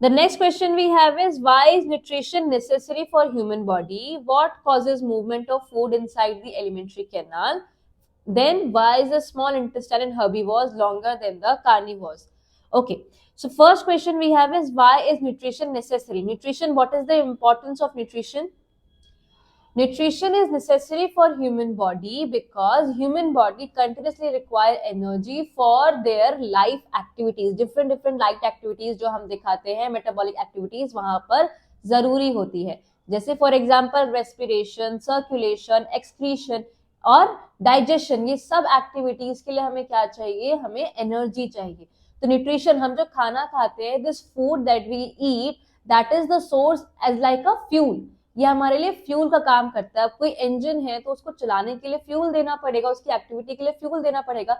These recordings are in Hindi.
The next question we have is, why is nutrition necessary for human body? What causes movement of food inside the alimentary canal? Then, why is the small intestine in herbivores longer than the carnivores? Okay, so first question we have is, why is nutrition necessary? Nutrition, what is the importance of nutrition? Nutrition is necessary for human body because human body continuously require energy for their life activities. different life activities जो हम दिखाते हैं, metabolic activities वहां पर जरूरी होती है. जैसे for example respiration, circulation, excretion और डाइजेशन, ये सब एक्टिविटीज के लिए हमें क्या चाहिए? हमें एनर्जी चाहिए. तो न्यूट्रिशन, हम जो खाना खाते हैं, this food that we eat, that is the source as like a fuel. ये हमारे लिए फ्यूल का काम करता है. अब कोई इंजन है तो उसको चलाने के लिए फ्यूल देना पड़ेगा, उसकी एक्टिविटी के लिए फ्यूल देना पड़ेगा.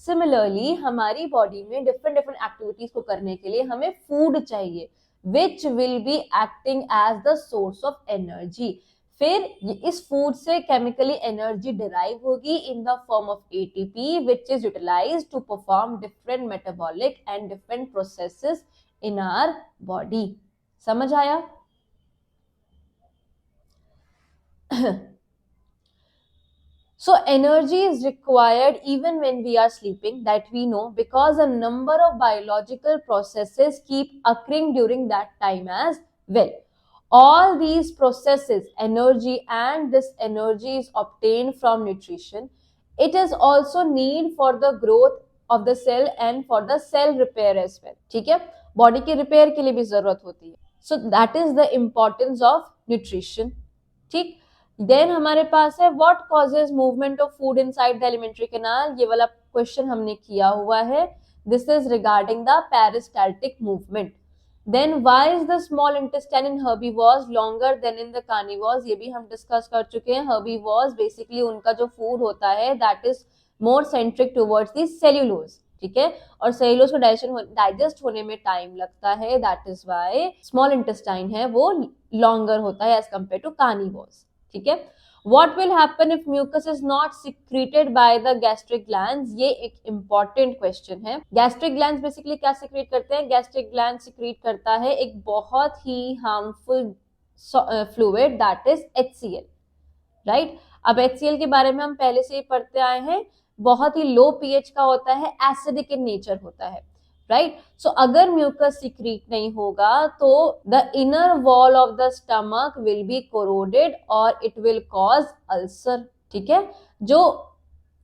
सिमिलरली हमारी बॉडी में डिफरेंट एक्टिविटीज को करने के लिए हमें फूड चाहिए, which will be acting as the source of energy. फिर इस फूड से केमिकली एनर्जी डिराइव होगी in the form of ATP, which is utilised to perform different metabolic and different processes in our body. समझ आया? So energy is required even when we are sleeping, that we know, because a number of biological processes keep occurring during that time as well. All these processes, energy, and this energy is obtained from nutrition. It is also need for the growth of the cell and for the cell repair as well. ठीक है, बॉडी के रिपेयर के लिए भी जरूरत होती है. So that is the importance of nutrition. ठीक. देन हमारे पास है, what causes movement of food inside the alimentary canal. ये वाला क्वेश्चन हमने किया हुआ है. This is regarding the peristaltic movement. Then why is the small intestine in herbivores longer than in the carnivores. ये भी हम डिस्कस कर चुके हैं. हर्बीवोर्स बेसिकली उनका जो फूड होता है that is more centric towards the cellulose. ठीक है, और सेल्यूलोज को डाइजेस्ट होने में टाइम लगता है. That is why small intestine है वो लॉन्गर होता है एज कंपेयर टू कार्निवोर्स. ठीक है. What will happen if mucus is not secreted by the gastric glands? ये एक important question है. Gastric glands basically क्या secrete करते हैं? Gastric gland secrete करता है एक बहुत ही harmful fluid, that is HCl. right? अब HCl के बारे में हम पहले से ही पढ़ते आए हैं. बहुत ही लो pH का होता है, acidic in nature होता है. राइट. सो अगर म्यूकस सिक्रीट नहीं होगा तो the inner wall of the stomach will be corroded और इट विल कॉज अल्सर. ठीक है, जो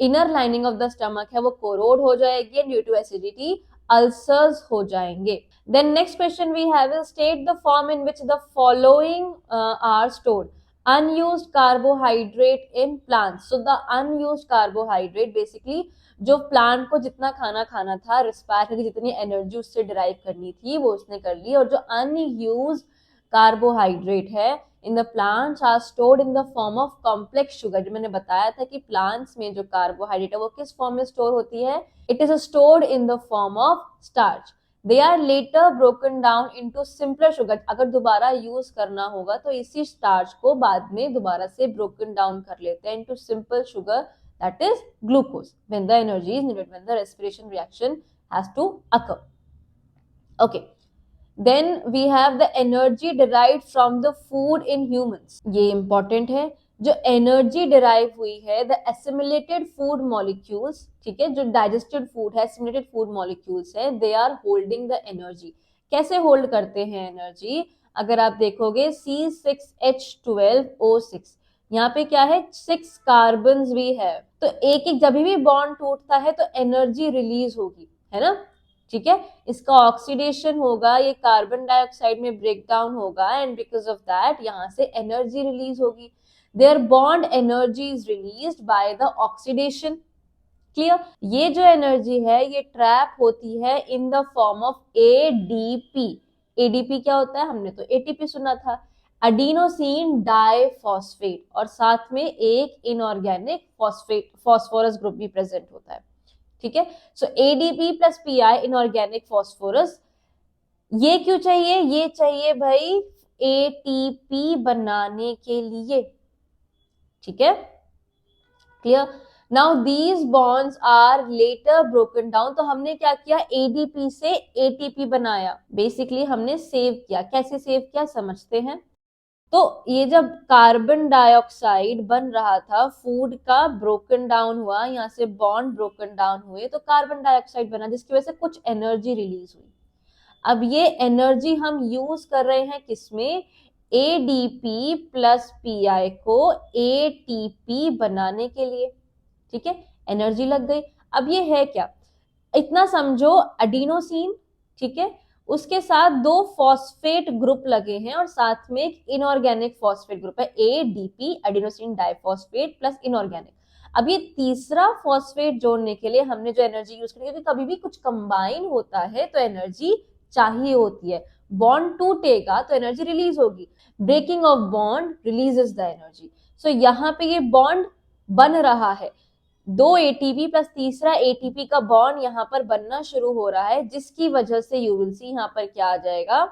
inner lining of the stomach है वो कोरोड हो जाएगी, ड्यू टू एसिडिटी अल्सर्स हो जाएंगे. Then next question we have is, state the form in which the following are stored. unused carbohydrate in plants. So the unused carbohydrate basically जो प्लांट को जितना खाना खाना था, रिस्पायर करके जितनी एनर्जी उससे डिराइव करनी थी वो उसने कर ली. और जो अनयूज्ड कार्बोहाइड्रेट है in the plants are stored in the form of complex sugar. जो मैंने बताया था कि प्लांट्स में जो कार्बोहाइड्रेट है वो किस फॉर्म में स्टोर होती है? It is stored in the form of starch. They are later broken down into simpler sugar. अगर दोबारा यूज करना होगा तो इसी स्टार्च को बाद में दोबारा से broken down कर लेते हैं into simple sugar, that is glucose, when the energy is needed, when the respiration reaction has to occur. Okay. Then we have the energy derived from the food in humans. ये important है. जो एनर्जी डिराइव हुई है, द एसिमिलेटेड फूड मॉलिक्यूल्स. ठीक है, जो डाइजेस्टेड फूड है, एसिमिलेटेड फूड मॉलिक्यूल्स है, they are holding the energy. कैसे होल्ड करते हैं एनर्जी? अगर आप देखोगे C6H12O6, यहाँ पे क्या है? 6 कार्बन भी है. तो एक एक जब भी बॉन्ड टूटता है तो एनर्जी रिलीज होगी, है ना. ठीक है, इसका ऑक्सीडेशन होगा, ये कार्बन डाइऑक्साइड में ब्रेक डाउन होगा एंड बिकॉज ऑफ दैट यहाँ से एनर्जी रिलीज होगी. Their bond energy is released by the oxidation. Clear? ये जो एनर्जी है ये ट्रैप होती है in the form of ADP. ADP क्या होता है? हमने तो ATP सुना था, एडिनोसिन डाइफॉस्फेट, और साथ में एक इनऑर्गेनिक फॉस्फेट फॉस्फोरस ग्रुप भी प्रेजेंट होता है. ठीक है, सो ADP plus PI inorganic phosphorus. ये क्यों चाहिए? ये चाहिए भाई ATP बनाने के लिए. ठीक है, clear. Now these bonds are later broken down. तो हमने क्या किया, एडीपी से एटीपी बनाया, बेसिकली हमने सेव किया। कैसे सेव किया समझते हैं। तो ये जब कार्बन डाइऑक्साइड बन रहा था, फूड का ब्रोकन डाउन हुआ, यहाँ से बॉन्ड ब्रोकन डाउन हुए तो कार्बन डाइऑक्साइड बना, जिसकी वजह से कुछ एनर्जी रिलीज हुई। अब ये एनर्जी हम यूज कर रहे हैं किसमें, एडीपी प्लस पीआई को एटीपी बनाने के लिए। ठीक है, एनर्जी लग गई। अब ये है क्या, इतना समझो, एडिनोसिन, ठीक है, उसके साथ दो फॉस्फेट ग्रुप लगे हैं और साथ में एक इनऑर्गेनिक फॉस्फेट ग्रुप है, ADP, adenosine diphosphate plus inorganic. अब ये तीसरा फॉस्फेट जोड़ने के लिए हमने जो एनर्जी यूज करी, क्योंकि कभी भी कुछ कंबाइन होता है तो एनर्जी चाहिए होती है। बॉन्ड टूटेगा तो एनर्जी रिलीज होगी, breaking of bond releases the energy. So यहाँ पे ये बॉन्ड बन रहा है, दो एटीपी प्लस तीसरा एटीपी का बॉन्ड यहाँ पर बनना शुरू हो रहा है, जिसकी वजह से यू विल सी यहाँ पर क्या आ जाएगा,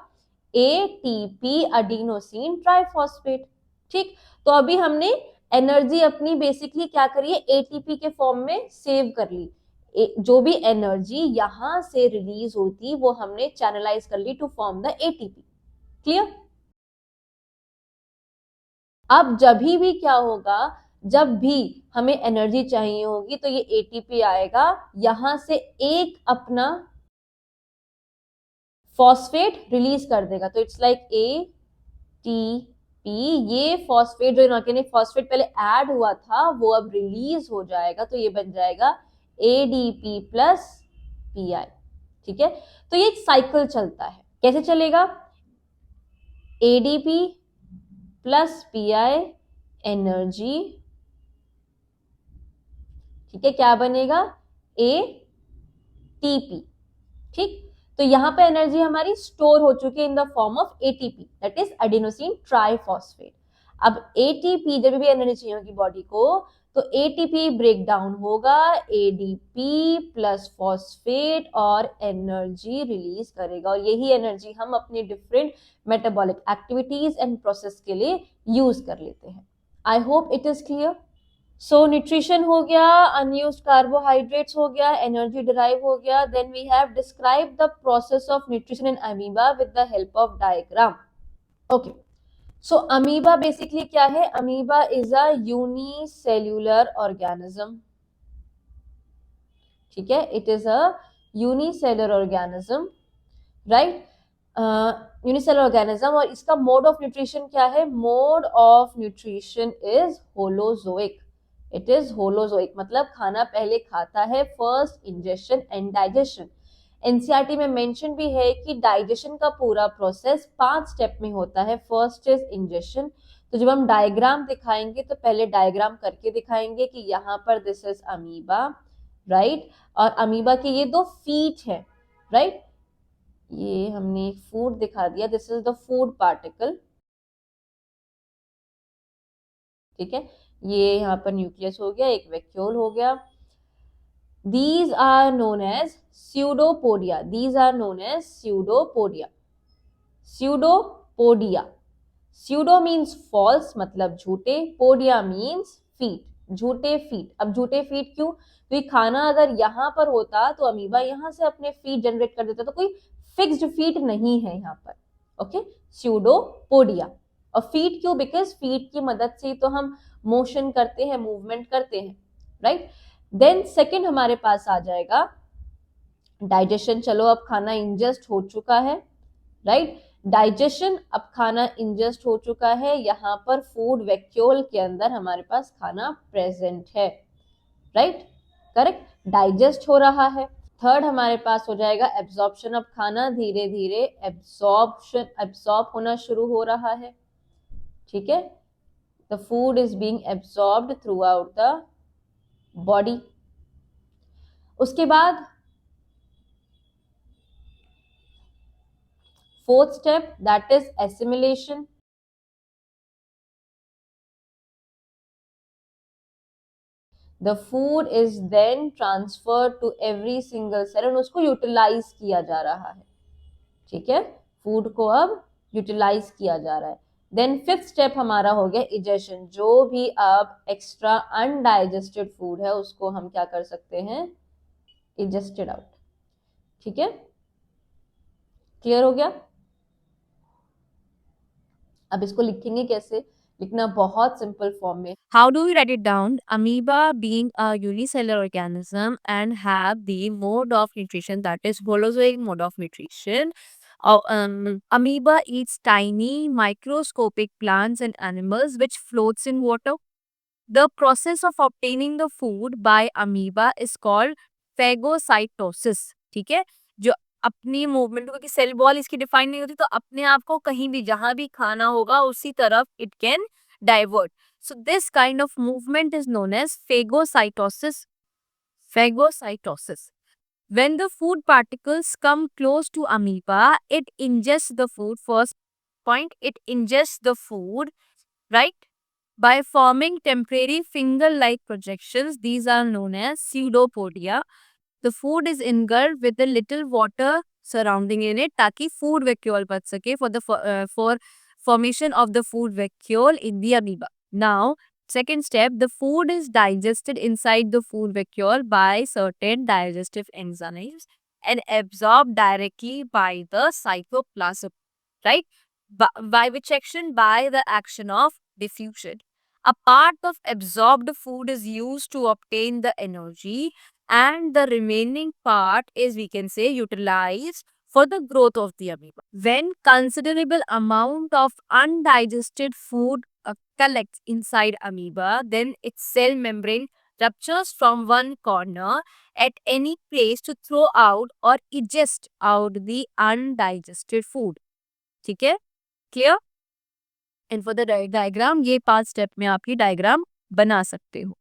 एटीपी एडिनोसिन ट्राइफॉस्फेट। ठीक, तो अभी हमने एनर्जी अपनी बेसिकली क्या करिए, एटीपी के फॉर्म में सेव कर ली। जो भी एनर्जी यहां से रिलीज होती वो हमने चैनलाइज कर ली to form the ATP. Clear. अब जब भी क्या होगा, जब भी हमें एनर्जी चाहिए होगी तो ये एटीपी आएगा, यहां से एक अपना फॉस्फेट रिलीज कर देगा। तो इट्स लाइक एटीपी, ये फॉस्फेट जो इनऑर्गेनिक फॉस्फेट पहले ऐड हुआ था वो अब रिलीज हो जाएगा, तो ये बन जाएगा एडीपी प्लस पीआई। ठीक है, तो ये एक साइकिल चलता है। कैसे चलेगा, एडीपी प्लस पीआई एनर्जी, ठीक है, क्या बनेगा, एटीपी। ठीक, तो यहां पे एनर्जी हमारी स्टोर हो चुकी है in the form of ATP, that is adenosine triphosphate. अब एटीपी जब भी एनर्जी चाहिए होगी बॉडी को, तो एटीपी ब्रेक डाउन होगा, एडीपी प्लस फॉस्फेट और एनर्जी रिलीज करेगा। और यही एनर्जी हम अपनी different metabolic activities and process के लिए यूज कर लेते हैं। I hope it is clear. So nutrition हो गया, अनयूज्ड कार्बोहाइड्रेट्स हो गया, एनर्जी डिराइव हो गया। Then we have describe the process of nutrition in amoeba with the help of diagram. Okay, so amoeba basically क्या है, amoeba is a unicellular organism. ठीक है, it is a unicellular organism, right, unicellular organism. और इसका मोड ऑफ न्यूट्रिशन क्या है, mode of nutrition is holozoic. It is holozoic, मतलब खाना पहले खाता है, first ingestion and digestion. NCERT में मेंशन भी है कि डाइजेशन का पूरा प्रोसेस 5 स्टेप में होता है। First is ingestion. तो जब हम डायग्राम दिखाएंगे तो पहले डायग्राम करके दिखाएंगे कि यहाँ पर दिस इज अमीबा, राइट, और अमीबा के ये 2 फीट है, राइट, ये हमने फूड दिखा दिया, this is the food particle. ठीक है, ये यहाँ पर न्यूक्लियस हो गया, एक वैक्यूल हो गया। These are known as pseudopodia. These are known as pseudopodia. Pseudopodia. Pseudo means false, मतलब झूठे, podia means feet, झूठे फीट। अब झूठे फीट क्यों, क्योंकि खाना अगर यहाँ पर होता तो अमीबा यहाँ से अपने फीट जनरेट कर देता, तो कोई फिक्स्ड फीट नहीं है यहाँ पर। Okay, pseudopodia. और फीट क्यों, बिकॉज फीट की मदद से तो हम मोशन करते हैं, मूवमेंट करते हैं, राइट। देन सेकेंड हमारे पास आ जाएगा डाइजेशन। चलो अब खाना इंजेस्ट हो चुका है, राइट, डाइजेशन, अब खाना इंजेस्ट हो चुका है, यहाँ पर फूड वैक्यूल के अंदर हमारे पास खाना प्रेजेंट है, राइट, करेक्ट, डाइजेस्ट हो रहा है। थर्ड हमारे पास हो जाएगा एब्जॉर्प्शन। अब खाना धीरे धीरे एब्सॉर्ब होना शुरू हो रहा है। ठीक है, the food is being absorbed through out the body. उसके बाद fourth step, that is assimilation. The food is then transferred to every single cell और उसको यूटिलाइज किया जा रहा है। ठीक है, फूड को अब यूटिलाइज किया जा रहा है। देन फिफ्थ स्टेप हमारा हो गया इजेशन, जो भी अब एक्स्ट्रा अनडाइजेस्टेड फूड है उसको हम क्या कर सकते हैं, इजेस्टेड आउट। ठीक है, क्लियर हो गया। अब इसको लिखेंगे कैसे, लिखना बहुत सिंपल फॉर्म में। How do we write it down? Amoeba being a unicellular organism and have the mode of nutrition that is holozoic mode of nutrition. Amoeba eats tiny microscopic plants and animals which floats in water. The process of obtaining the food by amoeba is called phagocytosis. ठीक है, जो अपनी मूवमेंट, क्योंकि सेल वॉल इसकी डिफाइन नहीं होती, तो अपने आप को कहीं भी जहां भी खाना होगा उसी तरफ it can divert. So this kind of movement is known as phagocytosis. Phagocytosis. When the food particles come close to amoeba, it ingests the food. First point, it ingests the food, right? By forming temporary finger-like projections. These are known as pseudopodia. The food is engulfed with a little water surrounding in it ताकि food vacuole बच सके for formation of the food vacuole in the amoeba. Now, second step, the food is digested inside the food vacuole by certain digestive enzymes and absorbed directly by the cytoplasm, right? By which action? By the action of diffusion. A part of absorbed food is used to obtain the energy, and the remaining part is, we can say, utilized for the growth of the amoeba. When considerable amount of undigested food collects inside amoeba, then its cell membrane ruptures from one corner at any place to throw out or eject out the undigested food. ठीक है, clear? And for the diagram, ये 5 स्टेप में आप ये डायग्राम बना सकते हो.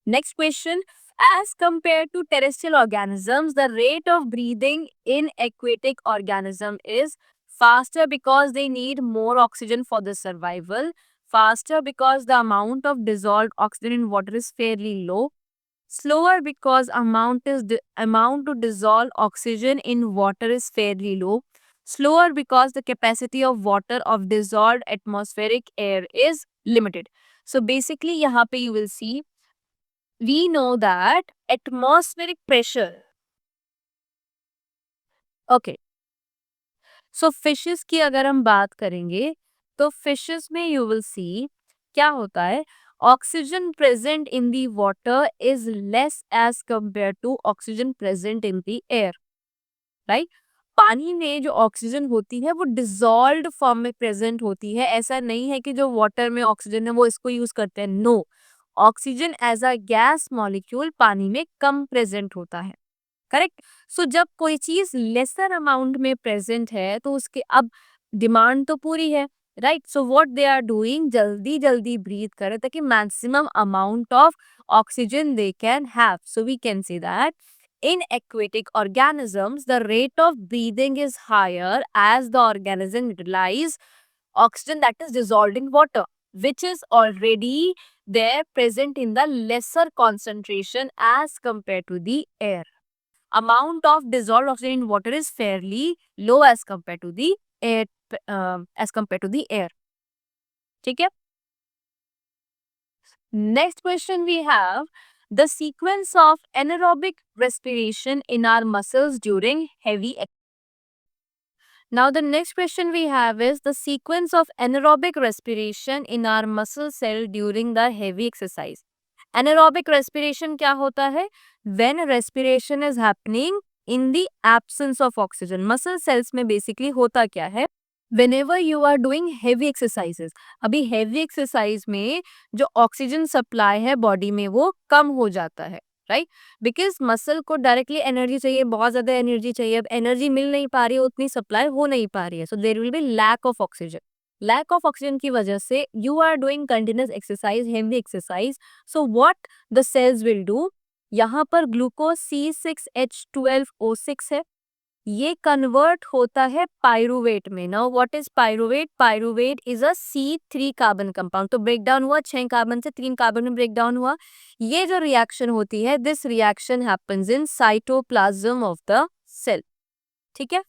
Next question. As compared to terrestrial organisms, the rate of breathing in aquatic organism is faster because they need more oxygen for the survival, faster because the amount of dissolved oxygen in water is fairly low, slower because amount to dissolve oxygen in water is fairly low, slower because the capacity of water of dissolved atmospheric air is limited. So basically यहाँ पे you will see, we know that atmospheric pressure. Okay. So fishes की अगर हम बात करेंगे तो fishes में you will see क्या होता है, oxygen present in the water is less as compared to oxygen present in the air, right? पानी में जो ऑक्सीजन होती है वो डिसॉल्व्ड फॉर्म में प्रेजेंट होती है. ऐसा नहीं है कि जो वाटर में ऑक्सीजन है वो इसको यूज करते हैं. No, oxygen as a gas molecule पानी में कम प्रेजेंट होता है. करेक्ट. सो जब कोई चीज लेसर अमाउंट में प्रेजेंट है तो उसके अब डिमांड तो पूरी है, right? So what they are doing, जल्दी जल्दी ब्रीथ करें ताकि maximum amount of oxygen they can have. So we can say that in aquatic organisms, the rate of breathing is higher as the organism utilize oxygen that is dissolved in water, which is already there present in the lesser concentration as compared to the air. Amount of dissolved oxygen in water is fairly low as compared to the air. ठीक है. Next question we have the sequence of anaerobic respiration in our muscles during heavy. Now the next question we have is the sequence of anaerobic respiration in our muscle cell during the heavy exercise. Anaerobic respiration क्या होता है? When respiration is happening in the absence of oxygen. Muscle cells में basically होता क्या है? Whenever you are doing heavy exercises, अभी heavy exercise में जो ऑक्सीजन सप्लाई है बॉडी में वो कम हो जाता है, राइट? बिकॉज मसल को डायरेक्टली एनर्जी चाहिए, बहुत ज्यादा एनर्जी चाहिए. अब एनर्जी मिल नहीं पा रही है, उतनी सप्लाई हो नहीं पा रही है. So there will be lack of oxygen. Lack of oxygen की वजह से you are doing continuous exercise, heavy exercise. So what the cells will do, यहाँ पर ग्लूकोज C6H12O6 है, ये कन्वर्ट होता है पायरुवेट में. Now what is pyruvate? Pyruvate is a C3 carbon compound. तो ब्रेक डाउन हुआ 6 कार्बन से 3 कार्बन में ब्रेक डाउन हुआ. ये जो रिएक्शन होती है, this reaction happens in cytoplasm of the cell. ठीक है,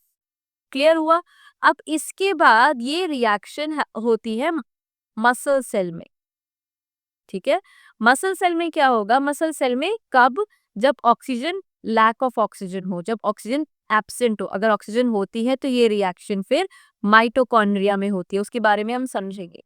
क्लियर हुआ? अब इसके बाद ये रिएक्शन होती है मसल सेल में, ठीक है? मसल सेल में क्या होगा? मसल सेल में कब? जब ऑक्सीजन, लैक ऑफ ऑक्सीजन हो, जब ऑक्सीजन एब्सेंट हो। अगर ऑक्सीजन होती है तो ये रिएक्शन फिर माइटोकॉन्ड्रिया में होती है, उसके बारे में हम समझेंगे,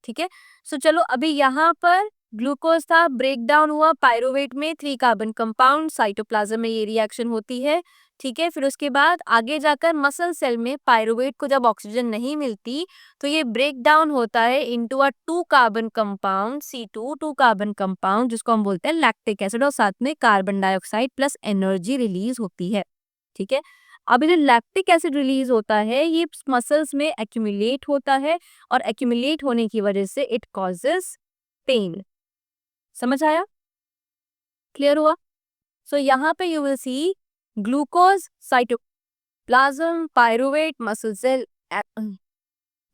ठीक है? सो चलो अभी यहाँ पर ग्लूकोज था, ब्रेक डाउन हुआ पायरुवेट में, 3 कार्बन कंपाउंड, साइटोप्लाज्म में ये रिएक्शन होती है, ठीक है? फिर उसके बाद आगे जाकर मसल सेल में पायरुवेट को जब ऑक्सीजन नहीं मिलती तो ये ब्रेक डाउन होता है into a 2 carbon compound, C2, 2 carbon compound, जिसको हम बोलते हैं लैक्टिक एसिड, और साथ में carbon dioxide plus energy release होती है, ठीक है? अब ये जो लैक्टिक एसिड रिलीज होता है ये मसल्स में एक्यूमुलेट होता है, और एक्यूमुलेट होने की वजह से इट कॉजेस पेन। समझ आया? क्लियर हुआ? सो यहाँ पे you will see glucose, cytoplasm, pyruvate, muscle cell,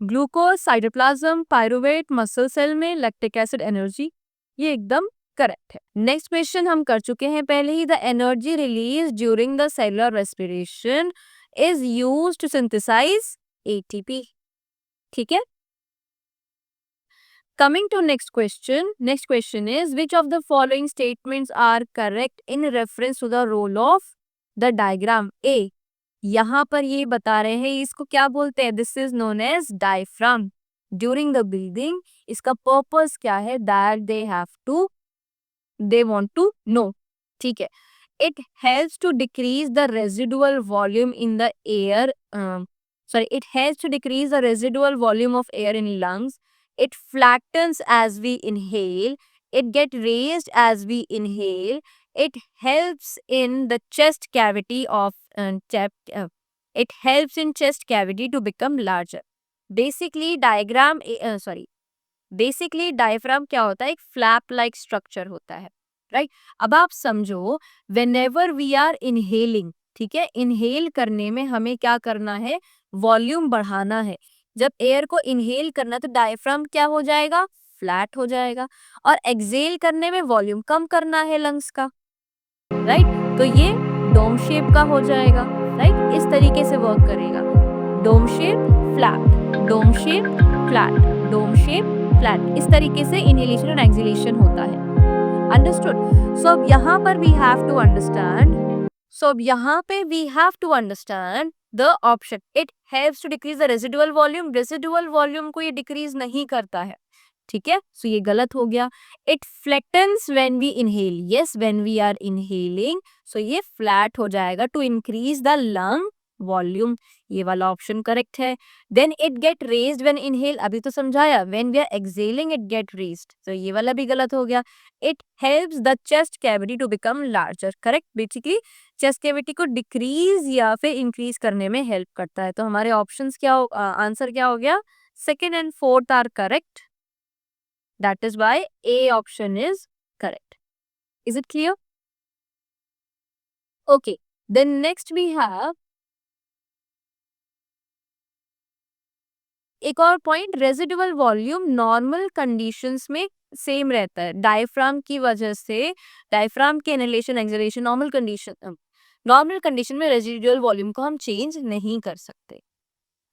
glucose, cytoplasm, pyruvate, muscle cell में लैक्टिक एसिड, एनर्जी, ये एकदम करेक्ट है। नेक्स्ट क्वेश्चन हम कर चुके हैं पहले ही। The energy release during the cellular respiration is used to synthesize ATP, ठीक है? Coming to next question. Next question is, which of the following statements are correct in reference to the role of the diagram? A. यहाँ पर ये बता रहे हैं इसको क्या बोलते हैं? This is known as diaphragm. During the breathing, इसका purpose क्या है? That they want to know. ठीक है? It helps to decrease the residual volume in the air. It helps to decrease the residual volume of air in lungs. It flattens as we inhale. It gets raised as we inhale. It helps in the chest cavity of it helps in chest cavity to become larger. Basically, basically diaphragm क्या होता है? एक फ्लैप लाइक स्ट्रक्चर होता है, राइट? अब आप समझो, whenever we are inhaling, ठीक है, इनहेल करने में हमें क्या करना है? वॉल्यूम बढ़ाना है। जब एयर को इनहेल करना तो डायफ्राम क्या हो जाएगा? फ्लैट हो जाएगा। और एक्सेल करने में वॉल्यूम कम करना है लंग्स का, राइट? तो ये डोम शेप का हो जाएगा, राइट? इस तरीके से वर्क करेगा। Dome shape, flat, dome shape, flat, dome shape, flat, इस तरीके से इनहेलेशन और एक्सहेलेशन होता है। अंडरस्टूड? सो अब यहाँ पर we have to understand the option. It helps to decrease the residual volume. Residual volume को ये डिक्रीज नहीं करता है, ठीक है? सो ये गलत हो गया। It flattens when we inhale. Yes, when we are inhaling, so ये फ्लैट हो जाएगा to increase the lung volume, ये वाला ऑप्शन करेक्ट है। Then it get raised when inhale, अभी तो समझाया, when we are exhaling it get raised, तो ये वाला भी गलत हो गया। It helps the chest cavity to become larger, correct? Basically chest cavity को डिक्रीज या फिर इंक्रीज करने में हेल्प करता है। तो हमारे ऑप्शंस क्या हो, आंसर क्या हो गया? Second and fourth are correct. That is why A option is correct. Is it clear? Okay. Then next we have एक और point, residual volume normal conditions में सेम रहता है। डायफ्राम की वजह से, डायफ्राम के इनहेलेशन एक्सहेलेशन, नॉर्मल कंडीशन में रेजिडुअल वॉल्यूम को हम चेंज नहीं कर सकते।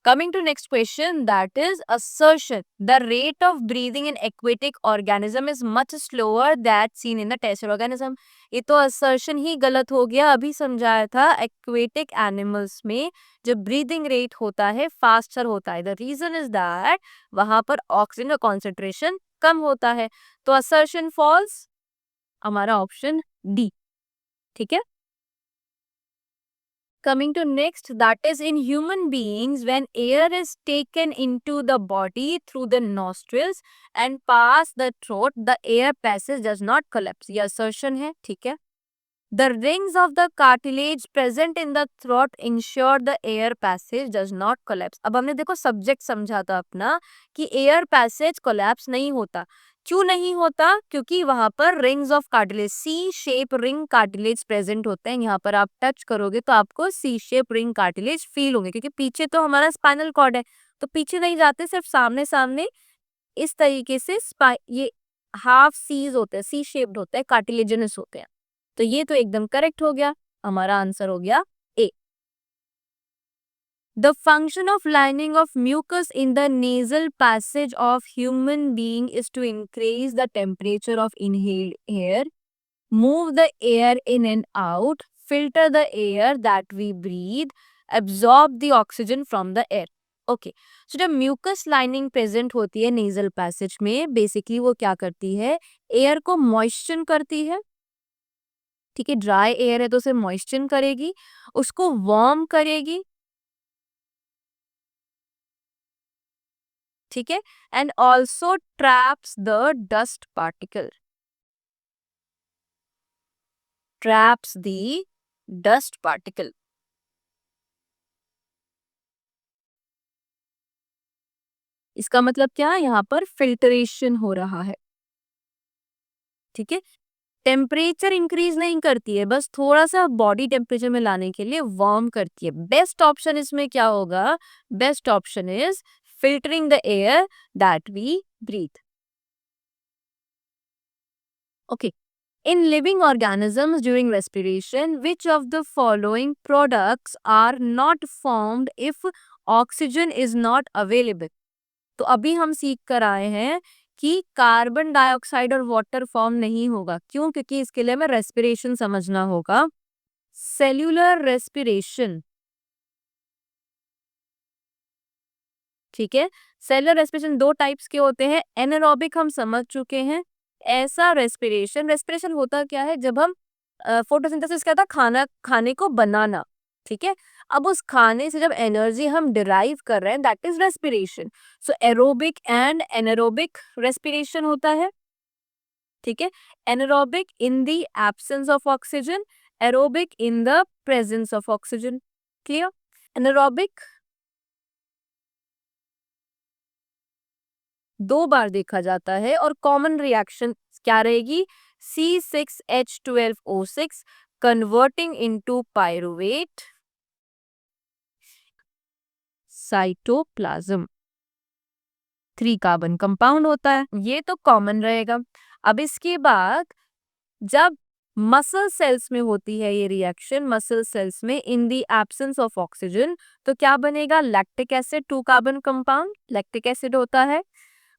Coming to next question, that is assertion. The rate of breathing in aquatic organism is much slower that seen in the terrestrial organism. ये तो assertion ही गलत हो गया। अभी समझाया था aquatic animals में जब breathing rate होता है faster होता है। The reason is that वहाँ पर oxygen का concentration कम होता है। तो assertion false, हमारा option D, ठीक है? Coming to next, that is in human beings, when air is taken into the body through the nostrils and pass the throat, the air passage does not collapse. ये assertion है, ठीक है? The rings of the cartilage present in the throat ensure the air passage does not collapse. अब हमने देखो सब्जेक्ट समझा था अपना कि एयर पैसेज कोलैप्स नहीं होता। क्यों नहीं होता? क्योंकि वहां पर rings of cartilage, C shape ring cartilage present होते हैं। यहाँ पर आप टच करोगे तो आपको C shape ring cartilage feel होंगे, क्योंकि पीछे तो हमारा स्पाइनल कॉर्ड है, तो पीछे नहीं जाते, सिर्फ सामने सामने इस तरीके से ये हाफ सीज होते हैं, सी शेप्ड होते हैं, कार्टिलेजनस होते हैं। तो ये तो एकदम करेक्ट हो गया, हमारा आंसर हो गया ए। The function of lining of mucus in the nasal passage of human being is to increase the temperature of inhaled air, move the air in and out, filter the air that we breathe, absorb the oxygen from the air. Okay, so जब म्यूकस लाइनिंग प्रेजेंट होती है नेजल पैसेज में, बेसिकली वो क्या करती है, एयर को मॉइस्चर करती है. ठीक है, ड्राई एयर है तो उसे मॉइस्चर करेगी, उसको वार्म करेगी. ठीक है, and also traps the dust particle, traps the dust particle. इसका मतलब क्या है, यहाँ पर फिल्टरेशन हो रहा है. ठीक है, टेम्परेचर इंक्रीज नहीं करती है, बस थोड़ा सा बॉडी टेम्परेचर में लाने के लिए वार्म करती है. बेस्ट ऑप्शन इसमें क्या होगा, best option is filtering the air that we breathe. Okay. In living organisms during respiration, which of the following products are not formed if oxygen is not available? तो अभी हम सीख कर आए हैं कि कार्बन डाइऑक्साइड और वाटर फॉर्म नहीं होगा. क्यों? क्योंकि इसके लिए हमें रेस्पिरेशन समझना होगा. Cellular respiration. ठीक है, सेलुलर रेस्पिरेशन दो टाइप्स के होते हैं. एनारोबिक हम समझ चुके हैं. ऐसा रेस्पिरेशन, रेस्पिरेशन होता क्या है, जब हम फोटोसिंथेसिस क्या था, खाना खाने को बनाना. ठीक है, अब उस खाने से जब एनर्जी हम डिराइव कर रहे हैं, that is respiration. So aerobic and anaerobic respiration होता है. ठीक है, anaerobic in the absence of oxygen, aerobic in the presence of oxygen. Clear? Anaerobic दो बार देखा जाता है और कॉमन रिएक्शन क्या रहेगी, C6H12O6 converting into pyruvate, cytoplasm. 3 carbon compound होता है, ये तो कॉमन रहेगा. अब इसके बाद जब मसल सेल्स में होती है ये रिएक्शन, मसल सेल्स में इन द एब्सेंस ऑफ ऑक्सीजन, तो क्या बनेगा, lactic acid, 2 carbon compound lactic acid होता है.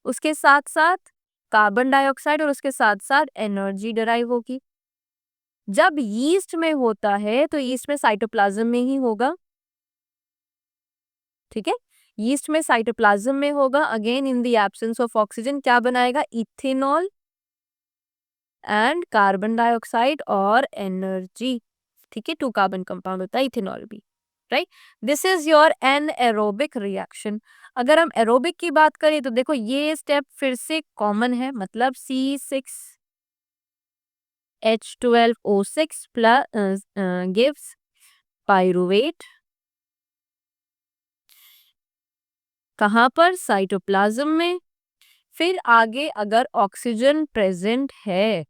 उसके साथ साथ कार्बन डाइऑक्साइड और उसके साथ साथ एनर्जी डराइव होगी. जब यीस्ट में होता है तो यीस्ट में साइटोप्लाज्म में ही होगा. ठीक है, यीस्ट में साइटोप्लाज्म में होगा. Again in the absence of oxygen क्या बनाएगा, इथेनॉल एंड कार्बन डाइऑक्साइड और एनर्जी. ठीक है, 2 कार्बन कंपाउंड होता है इथेनॉल भी. Right, this is your anaerobic reaction. अगर हम एरोबिक की बात करें तो देखो ये स्टेप फिर से कॉमन है, मतलब C6H12O6 प्लस गिव्स पायरुवेट. कहाँ पर, साइटोप्लाज्म में. फिर आगे अगर ऑक्सीजन प्रेजेंट है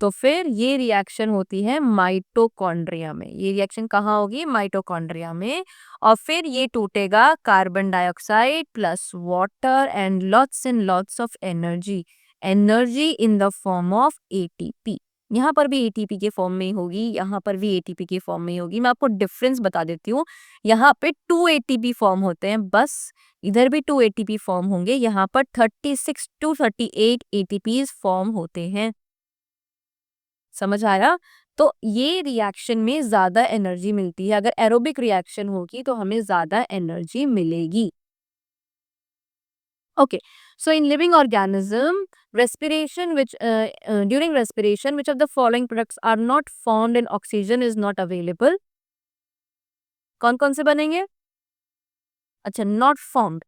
तो फिर ये रिएक्शन होती है माइटोकॉन्ड्रिया में. ये रिएक्शन कहाँ होगी, माइटोकॉन्ड्रिया में. और फिर ये टूटेगा carbon dioxide plus water and lots of energy, energy in the form of ATP. यहाँ पर भी एटीपी के फॉर्म में होगी, यहाँ पर भी एटीपी के फॉर्म में होगी. मैं आपको डिफरेंस बता देती हूँ. यहाँ पे 2 एटीपी फॉर्म होते हैं बस, इधर भी 2 एटीपी फॉर्म होंगे. यहाँ पर 36 to 38 एटीपी फॉर्म होते हैं. समझ आया? तो ये रिएक्शन में ज्यादा एनर्जी मिलती है. अगर एरोबिक रिएक्शन होगी तो हमें ज्यादा एनर्जी मिलेगी. Okay, so in living organism, respiration which during respiration, which of the following products are not found in oxygen is not available? कौन कौन से बनेंगे? अच्छा, not formed.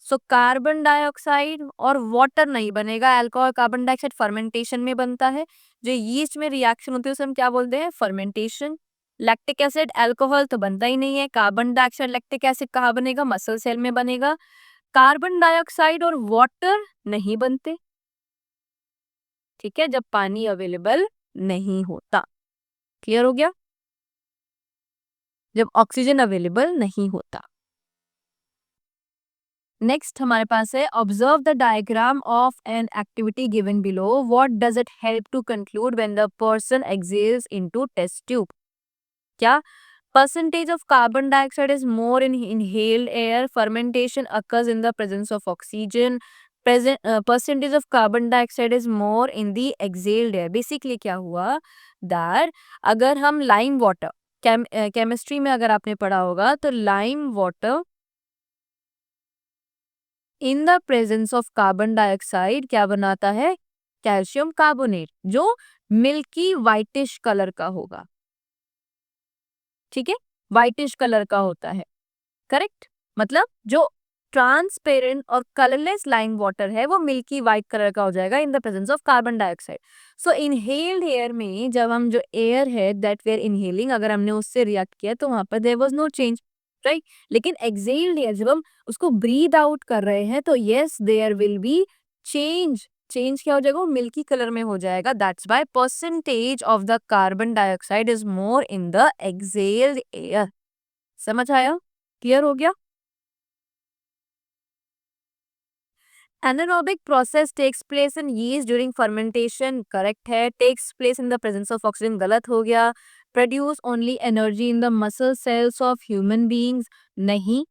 So carbon dioxide और वाटर नहीं बनेगा. अल्कोहल कार्बन डाइऑक्साइड फर्मेंटेशन में बनता है. जो यीस्ट में रिएक्शन होती है उसे हम क्या बोलते हैं, फर्मेंटेशन. लैक्टिक एसिड अल्कोहल तो बनता ही नहीं है. कार्बन डाइऑक्साइड लैक्टिक एसिड कहाँ बनेगा, मसल सेल में बनेगा. कार्बन डाइऑक्साइड और वाटर नहीं बनते. ठीक है, जब पानी अवेलेबल नहीं होता. क्लियर हो गया, जब ऑक्सीजन अवेलेबल नहीं होता. नेक्स्ट हमारे पास है, observe the diagram of an activity given below. What does it help to conclude when the person exhales into test tube? क्या Percentage of carbon dioxide is more in inhaled air. Fermentation occurs in the presence of oxygen. Percentage of carbon dioxide is more in the exhaled air. Basically क्या हुआ that अगर हम lime water केमिस्ट्री में अगर आपने पढ़ा होगा तो lime water in the presence of carbon dioxide क्या बनाता है, कैल्शियम कार्बोनेट, जो मिल्की व्हाइटिश कलर का होगा. ठीक है, व्हाइटिश कलर का होता है. करेक्ट, मतलब जो ट्रांसपेरेंट और कलरलेस लाइम वाटर है वो मिल्की व्हाइट कलर का हो जाएगा इन the presence of carbon dioxide. So inhaled air में जब हम जो एयर है दैट वी आर इनहेलिंग, अगर हमने उससे रिएक्ट किया तो वहां पर there was no change, right. लेकिन एक्सहेल्ड एयर जब हम उसको ब्रीद आउट कर रहे हैं तो yes there will be change. Change क्या हो जाएगा, वो मिल्की कलर में हो जाएगा. That's why percentage of the carbon dioxide is more in the exhaled air. समझ आया, क्लियर हो गया. Anaerobic process takes place in yeast during fermentation. Correct है. Takes place in the presence of oxygen. गलत हो गया. Produce only energy in the muscle cells of human beings. नहीं.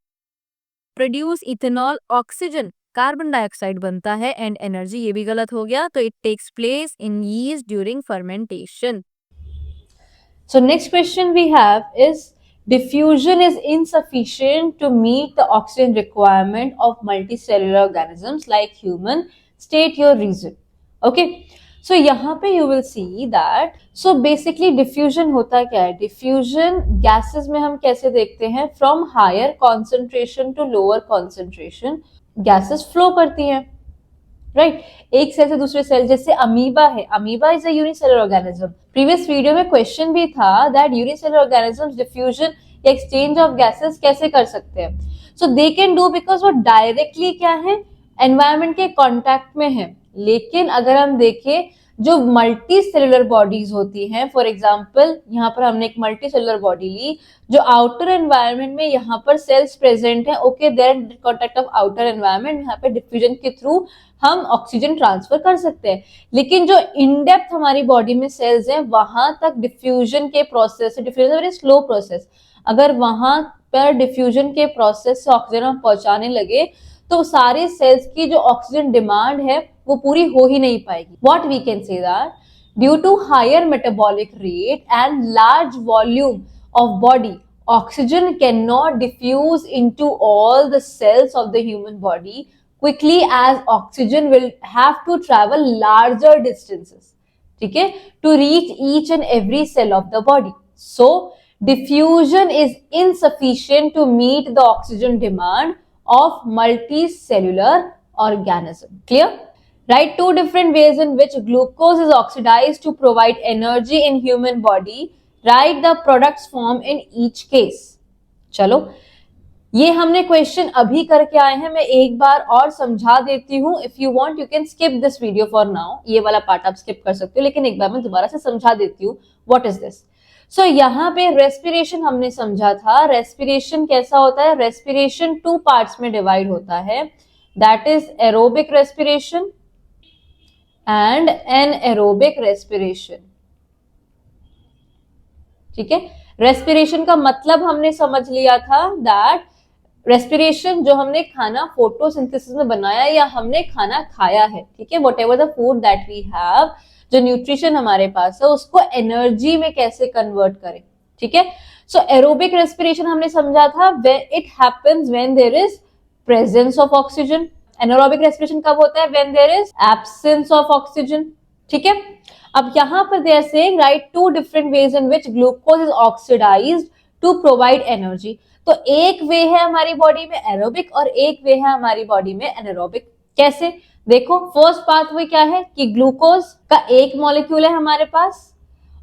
Produce ethanol, oxygen, carbon dioxide बनता है and energy. ये भी गलत हो गया. तो it takes place in yeast during fermentation. So next question we have is diffusion is insufficient to meet the oxygen requirement of multicellular organisms like human. State your reason. Okay. So यहाँ पे you will see that so basically diffusion होता क्या है? Diffusion gases में हम कैसे देखते हैं? From higher concentration to lower concentration gases flow करती हैं. राइट एक सेल से दूसरे सेल, जैसे अमीबा है, amoeba is a unicellular organism. Previous video में क्वेश्चन भी था दैट यूनिसेलुलर ऑर्गेनिजम्स डिफ्यूजन या एक्सचेंज ऑफ गैसेस कैसे कर सकते हैं. सो दे कैन डू बिकॉज वो डायरेक्टली क्या है, एनवायरमेंट के कॉन्टैक्ट में है. लेकिन अगर हम देखें जो मल्टी सेलुलर बॉडीज होती हैं, फॉर एग्जाम्पल यहाँ पर हमने एक मल्टी सेलुलर बॉडी ली, जो आउटर एनवायरमेंट में यहाँ पर सेल्स प्रेजेंट है, okay, there contact of outer environment, यहाँ पे डिफ्यूजन के थ्रू हम ऑक्सीजन ट्रांसफर कर सकते हैं. लेकिन जो इन डेप्थ हमारी बॉडी में सेल्स हैं वहां तक डिफ्यूजन के process, diffusion very slow process, अगर वहां पर डिफ्यूजन के प्रोसेस से ऑक्सीजन हम पहुंचाने लगे तो सारे सेल्स की जो ऑक्सीजन डिमांड है वो पूरी हो ही नहीं पाएगी. What we can say that due to higher metabolic rate and large volume of body, oxygen cannot diffuse into all the cells of the human body quickly, as oxygen will have to travel larger distances, ठीक है, to reach each and every cell of the body. So diffusion is insufficient to meet the oxygen demand of multicellular organism. Clear? Write two different ways in which glucose is oxidized to provide energy in human body. Write the products form in each case. चलो, ये हमने क्वेश्चन अभी करके आए हैं, मैं एक बार और समझा देती हूँ. If you want you can skip this video for now. ये वाला पार्ट आप स्किप कर सकते हो, लेकिन एक बार मैं दोबारा से समझा देती हूँ. What is this? सो यहाँ पे रेस्पिरेशन हमने समझा था. रेस्पिरेशन कैसा होता है? रेस्पिरेशन टू पार्ट्स में डिवाइड होता है, that is aerobic respiration and anaerobic respiration. ठीक है, रेस्पिरेशन का मतलब हमने समझ लिया था दैट रेस्पिरेशन जो हमने खाना फोटोसिंथेसिस में बनाया या हमने खाना खाया है, ठीक है, whatever the food that we have, जो न्यूट्रिशन हमारे पास है उसको एनर्जी में कैसे कन्वर्ट करें. ठीक है, सो एरोबिक रेस्पिरेशन हमने समझा था it happens when there is presence of oxygen. Anaerobic respiration कब होता है? When there is absence of oxygen. ठीक है, अब यहां पर they are saying right two different ways in which glucose is oxidised to provide energy. तो एक वे है हमारी बॉडी में एरोबिक और एक वे है हमारी बॉडी में एनारोबिक. कैसे? देखो, फर्स्ट पाथवे क्या है कि ग्लूकोज का एक मॉलिक्यूल है हमारे पास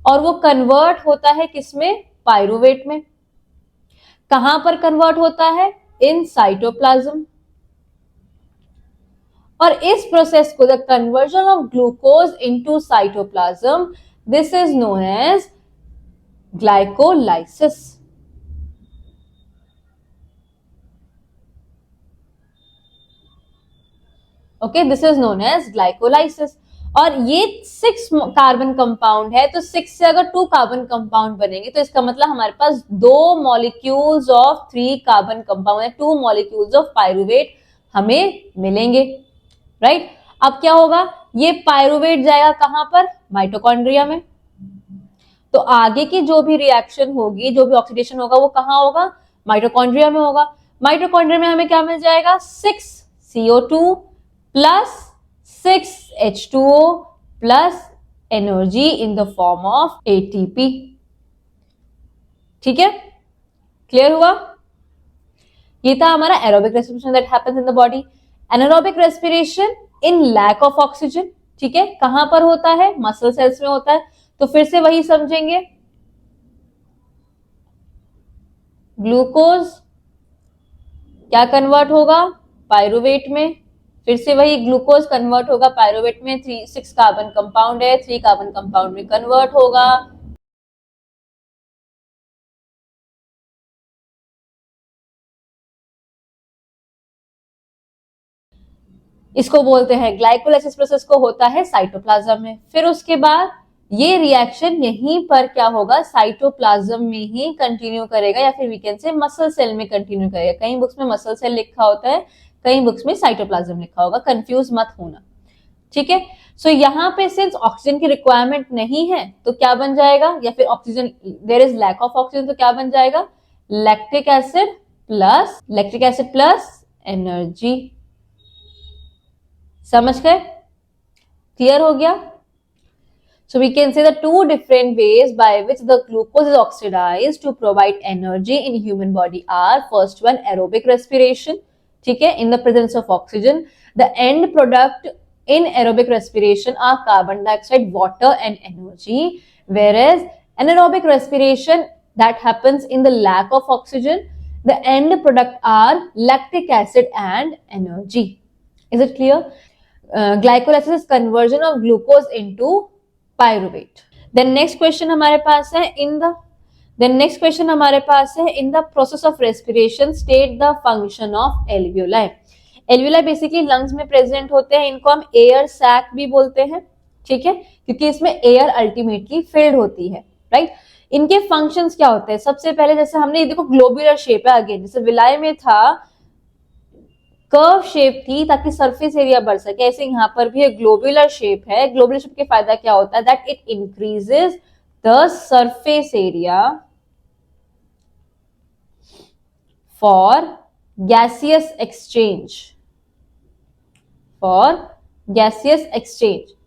और वो कन्वर्ट होता है किसमें? पायरुवेट में. कहां पर कन्वर्ट होता है? In cytoplasm. और इस प्रोसेस को the conversion of glucose into cytoplasm, this is known as glycolysis. Okay, this is known as glycolysis. और ये 6 कार्बन कंपाउंड है, तो 6 से अगर 2 कार्बन कंपाउंड बनेंगे तो इसका मतलब हमारे पास 2 मॉलिक्यूल्स ऑफ 3 कार्बन कंपाउंड है, 2 मॉलिक्यूल्स ऑफ पायरुवेट हमें मिलेंगे, राइट। अब क्या होगा, ये पायरुवेट जाएगा कहां पर, माइटोकॉन्ड्रिया में। तो आगे की जो भी रिएक्शन होगी, जो भी ऑक्सीडेशन होगा, वो कहां होगा, माइटोकॉन्ड्रिया में होगा। माइटोकॉन्ड्रिया में हमें क्या मिल जाएगा, 6 CO2 plus 6 H2O plus energy in the form of ATP। ठीक है, क्लियर हुआ। ये था हमारा aerobic respiration that happens in the body. Anaerobic respiration in lack of oxygen, ठीक है, कहां पर होता है, मसल सेल्स में होता है। तो फिर से वही समझेंगे, ग्लूकोज क्या कन्वर्ट होगा, पायरुवेट में। फिर से वही ग्लूकोज कन्वर्ट होगा पायरुवेट में, 6 कार्बन कंपाउंड है, 3 कार्बन कंपाउंड में कन्वर्ट होगा। इसको बोलते हैं ग्लाइकोलाइसिस प्रोसेस, को होता है साइटोप्लाज्म में। फिर उसके बाद ये रिएक्शन यहीं पर क्या होगा, साइटोप्लाज्म में ही कंटिन्यू करेगा, या फिर we can say muscle cell में कंटिन्यू करेगा। कई बुक्स में मसल सेल लिखा होता है, कई बुक्स में साइटोप्लाज्म लिखा होगा, कंफ्यूज मत होना, ठीक है। सो यहाँ पे सिंस ऑक्सीजन की रिक्वायरमेंट नहीं है तो क्या बन जाएगा, या फिर oxygen, there is lack of oxygen, तो क्या बन जाएगा, लैक्टिक एसिड प्लस एनर्जी। समझ गए, क्लियर हो गया। So we can say the 2 different ways by which the glucose is oxidized to provide energy in human body are, first one aerobic respiration, ठीक है, in the presence of oxygen. The end product in aerobic respiration are carbon dioxide, water and energy, whereas anaerobic respiration that happens in the lack of oxygen, the end product are lactic acid and energy. Is it clear? Glycolysis is conversion of glucose into pyruvate. Then next question हमारे पास है in the process of respiration state the function of alveoli. Alveoli basically lungs में present होते हैं, इनको हम air sac भी बोलते हैं, ठीक है, क्योंकि इसमें air ultimately filled होती है, राइट। इनके फंक्शंस क्या होते हैं, सबसे पहले जैसे हमने देखो ग्लोबुलर शेप है, अगेन जैसे विलाय में था कर्व शेप थी ताकि सरफेस एरिया बढ़ सके, ऐसे यहाँ पर भी एक ग्लोबुलर शेप है। ग्लोबुलर शेप के फायदा क्या होता है, that it increases the surface area for gaseous exchange,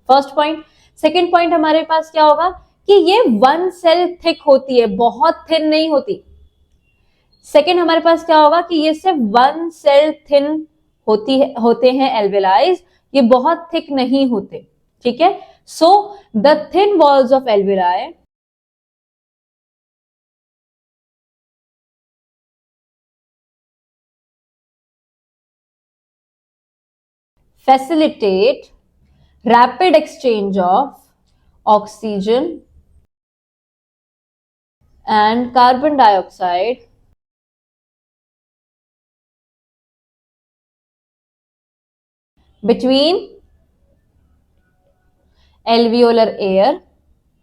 first point. Second point हमारे पास क्या होगा कि ये 1 सेल थिक होती है, बहुत थिन नहीं होती। सेकेंड हमारे पास क्या होगा कि ये सिर्फ 1 सेल थिन होते हैं एल्वेलाइज, ये बहुत थिक नहीं होते, ठीक है। So the thin walls of alveoli facilitate rapid exchange of oxygen and carbon dioxide between alveolar air,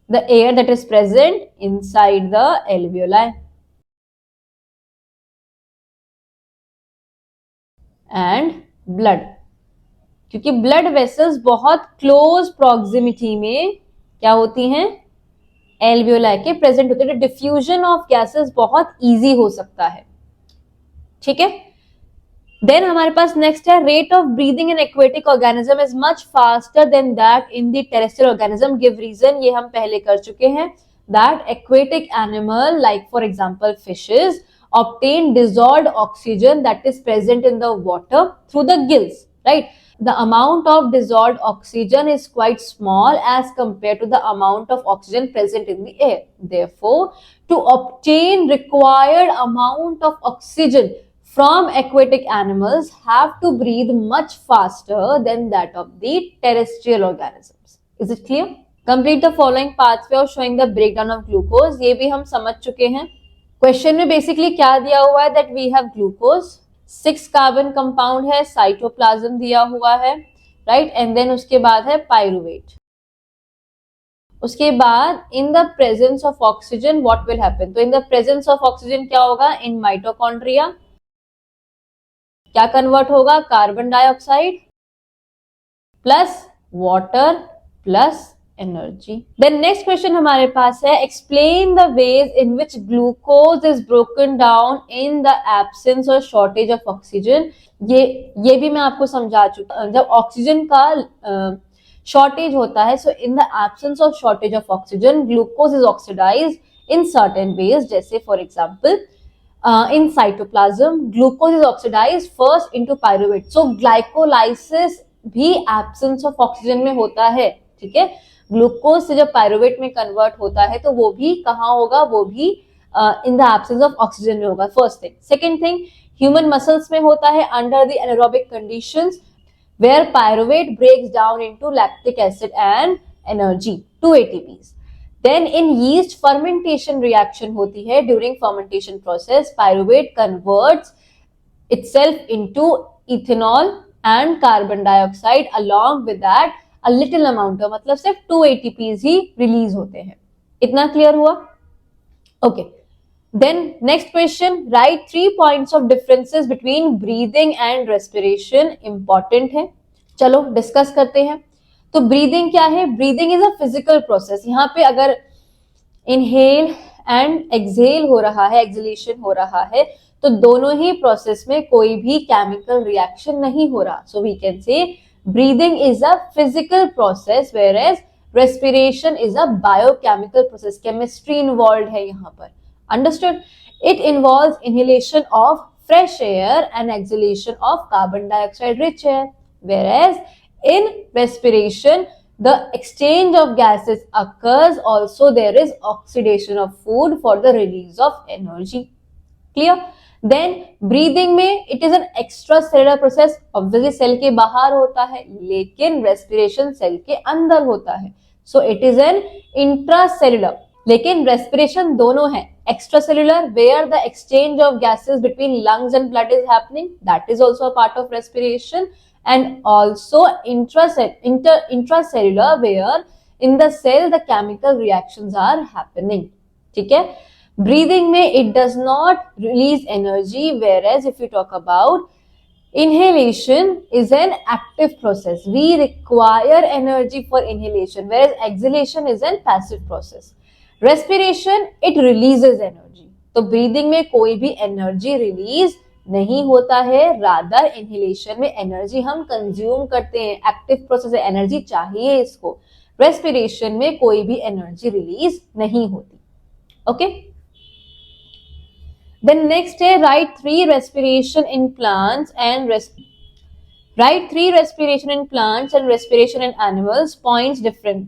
the air that is present inside the alveoli, and blood, क्योंकि ब्लड वेसल्स बहुत क्लोज प्रॉक्सिमिटी में क्या होती हैं, एल्वियोलाई के प्रेजेंट होते हैं, डिफ्यूजन ऑफ गैसेस बहुत इजी हो सकता है, ठीक है। देन हमारे पास नेक्स्ट है rate of breathing in aquatic organism is much faster than that in the terrestrial organism. Give reason, ये हम पहले कर चुके हैं, that aquatic animal like for example fishes obtain dissolved oxygen that is present in the water through the gills, right? The amount of dissolved oxygen is quite small as compared to the amount of oxygen present in the air. Therefore, to obtain required amount of oxygen from aquatic animals have to breathe much faster than that of the terrestrial organisms. Is it clear? Complete the following pathway of showing the breakdown of glucose. ये भी हम समझ चुके हैं। क्वेश्चन में बेसिकली क्या दिया हुआ है, that we have glucose, 6 carbon compound है, साइटोप्लाज्म दिया हुआ है, राइट, एंड देन उसके बाद है पायरुवेट। उसके बाद in the presence of oxygen what will happen, तो in the presence of oxygen क्या होगा, इन माइटोकॉन्ड्रिया क्या कन्वर्ट होगा, carbon dioxide plus water plus energy. Then next question हमारे पास है, explain the ways in which glucose is broken down in the absence और शॉर्टेज ऑफ ऑक्सीजन। ये भी मैं आपको समझा चुका, जब ऑक्सीजन का शॉर्टेज होता है, so in the absence of shortage of oxygen glucose is oxidized in certain ways, जैसे for example in cytoplasm glucose is oxidized first into pyruvate, so glycolysis भी absence of oxygen में होता है, ठीक है। ग्लूकोज से जब पायरुवेट में कन्वर्ट होता है तो वो भी कहाँ होगा, वो भी in the absence of oxygen में होगा, first thing. Second thing, human muscles में होता है under the anaerobic conditions where pyruvate breaks down into lactic acid and energy 2 ATPs। Then in yeast fermentation reaction होती है, during fermentation process pyruvate converts itself into ethanol and carbon dioxide along with that a little amount of, मतलब सिर्फ 2 ATPs ही रिलीज होते हैं। इतना क्लियर हुआ? Okay, then next question, right 3 points of differences between breathing and respiration. Important है, चलो डिस्कस करते हैं। तो ब्रीदिंग क्या है, breathing is a physical process. यहाँ पे अगर इनहेल एंड एक्सहेल हो रहा है, एक्सहेलेशन हो रहा है, तो दोनों ही प्रोसेस में कोई भी केमिकल रिएक्शन नहीं हो रहा, so we can say breathing is a physical process whereas respiration is a biochemical process, chemistry involve है यहाँ पर, understood. It involves inhalation of fresh air and exhalation of carbon dioxide rich air, whereas in respiration the exchange of gases occurs, also there is oxidation of food for the release of energy, clear। then breathing में it is an extracellular process, obviously cell के बाहर होता है, लेकिन respiration सेल के अंदर होता है, so it is an intracellular। लेकिन respiration दोनों है, extracellular where the exchange of gases between lungs and blood is happening, that is also a part of respiration, and also intracellular where in the cell the chemical reactions are happening, ठीक है। breathing में it does not release energy, whereas if you talk about inhalation is an active process, we require energy for inhalation, whereas exhalation is an passive process। respiration it releases energy, तो breathing में कोई भी energy release नहीं होता है, रादर इनहेलेशन में एनर्जी हम कंज्यूम करते हैं, एक्टिव प्रोसेस है, एनर्जी चाहिए इसको। रेस्पिरेशन में कोई भी एनर्जी रिलीज नहीं होती, ओके। देन नेक्स्ट है, right 3 respiration in plants and right 3 respiration in plants and respiration in animals, points different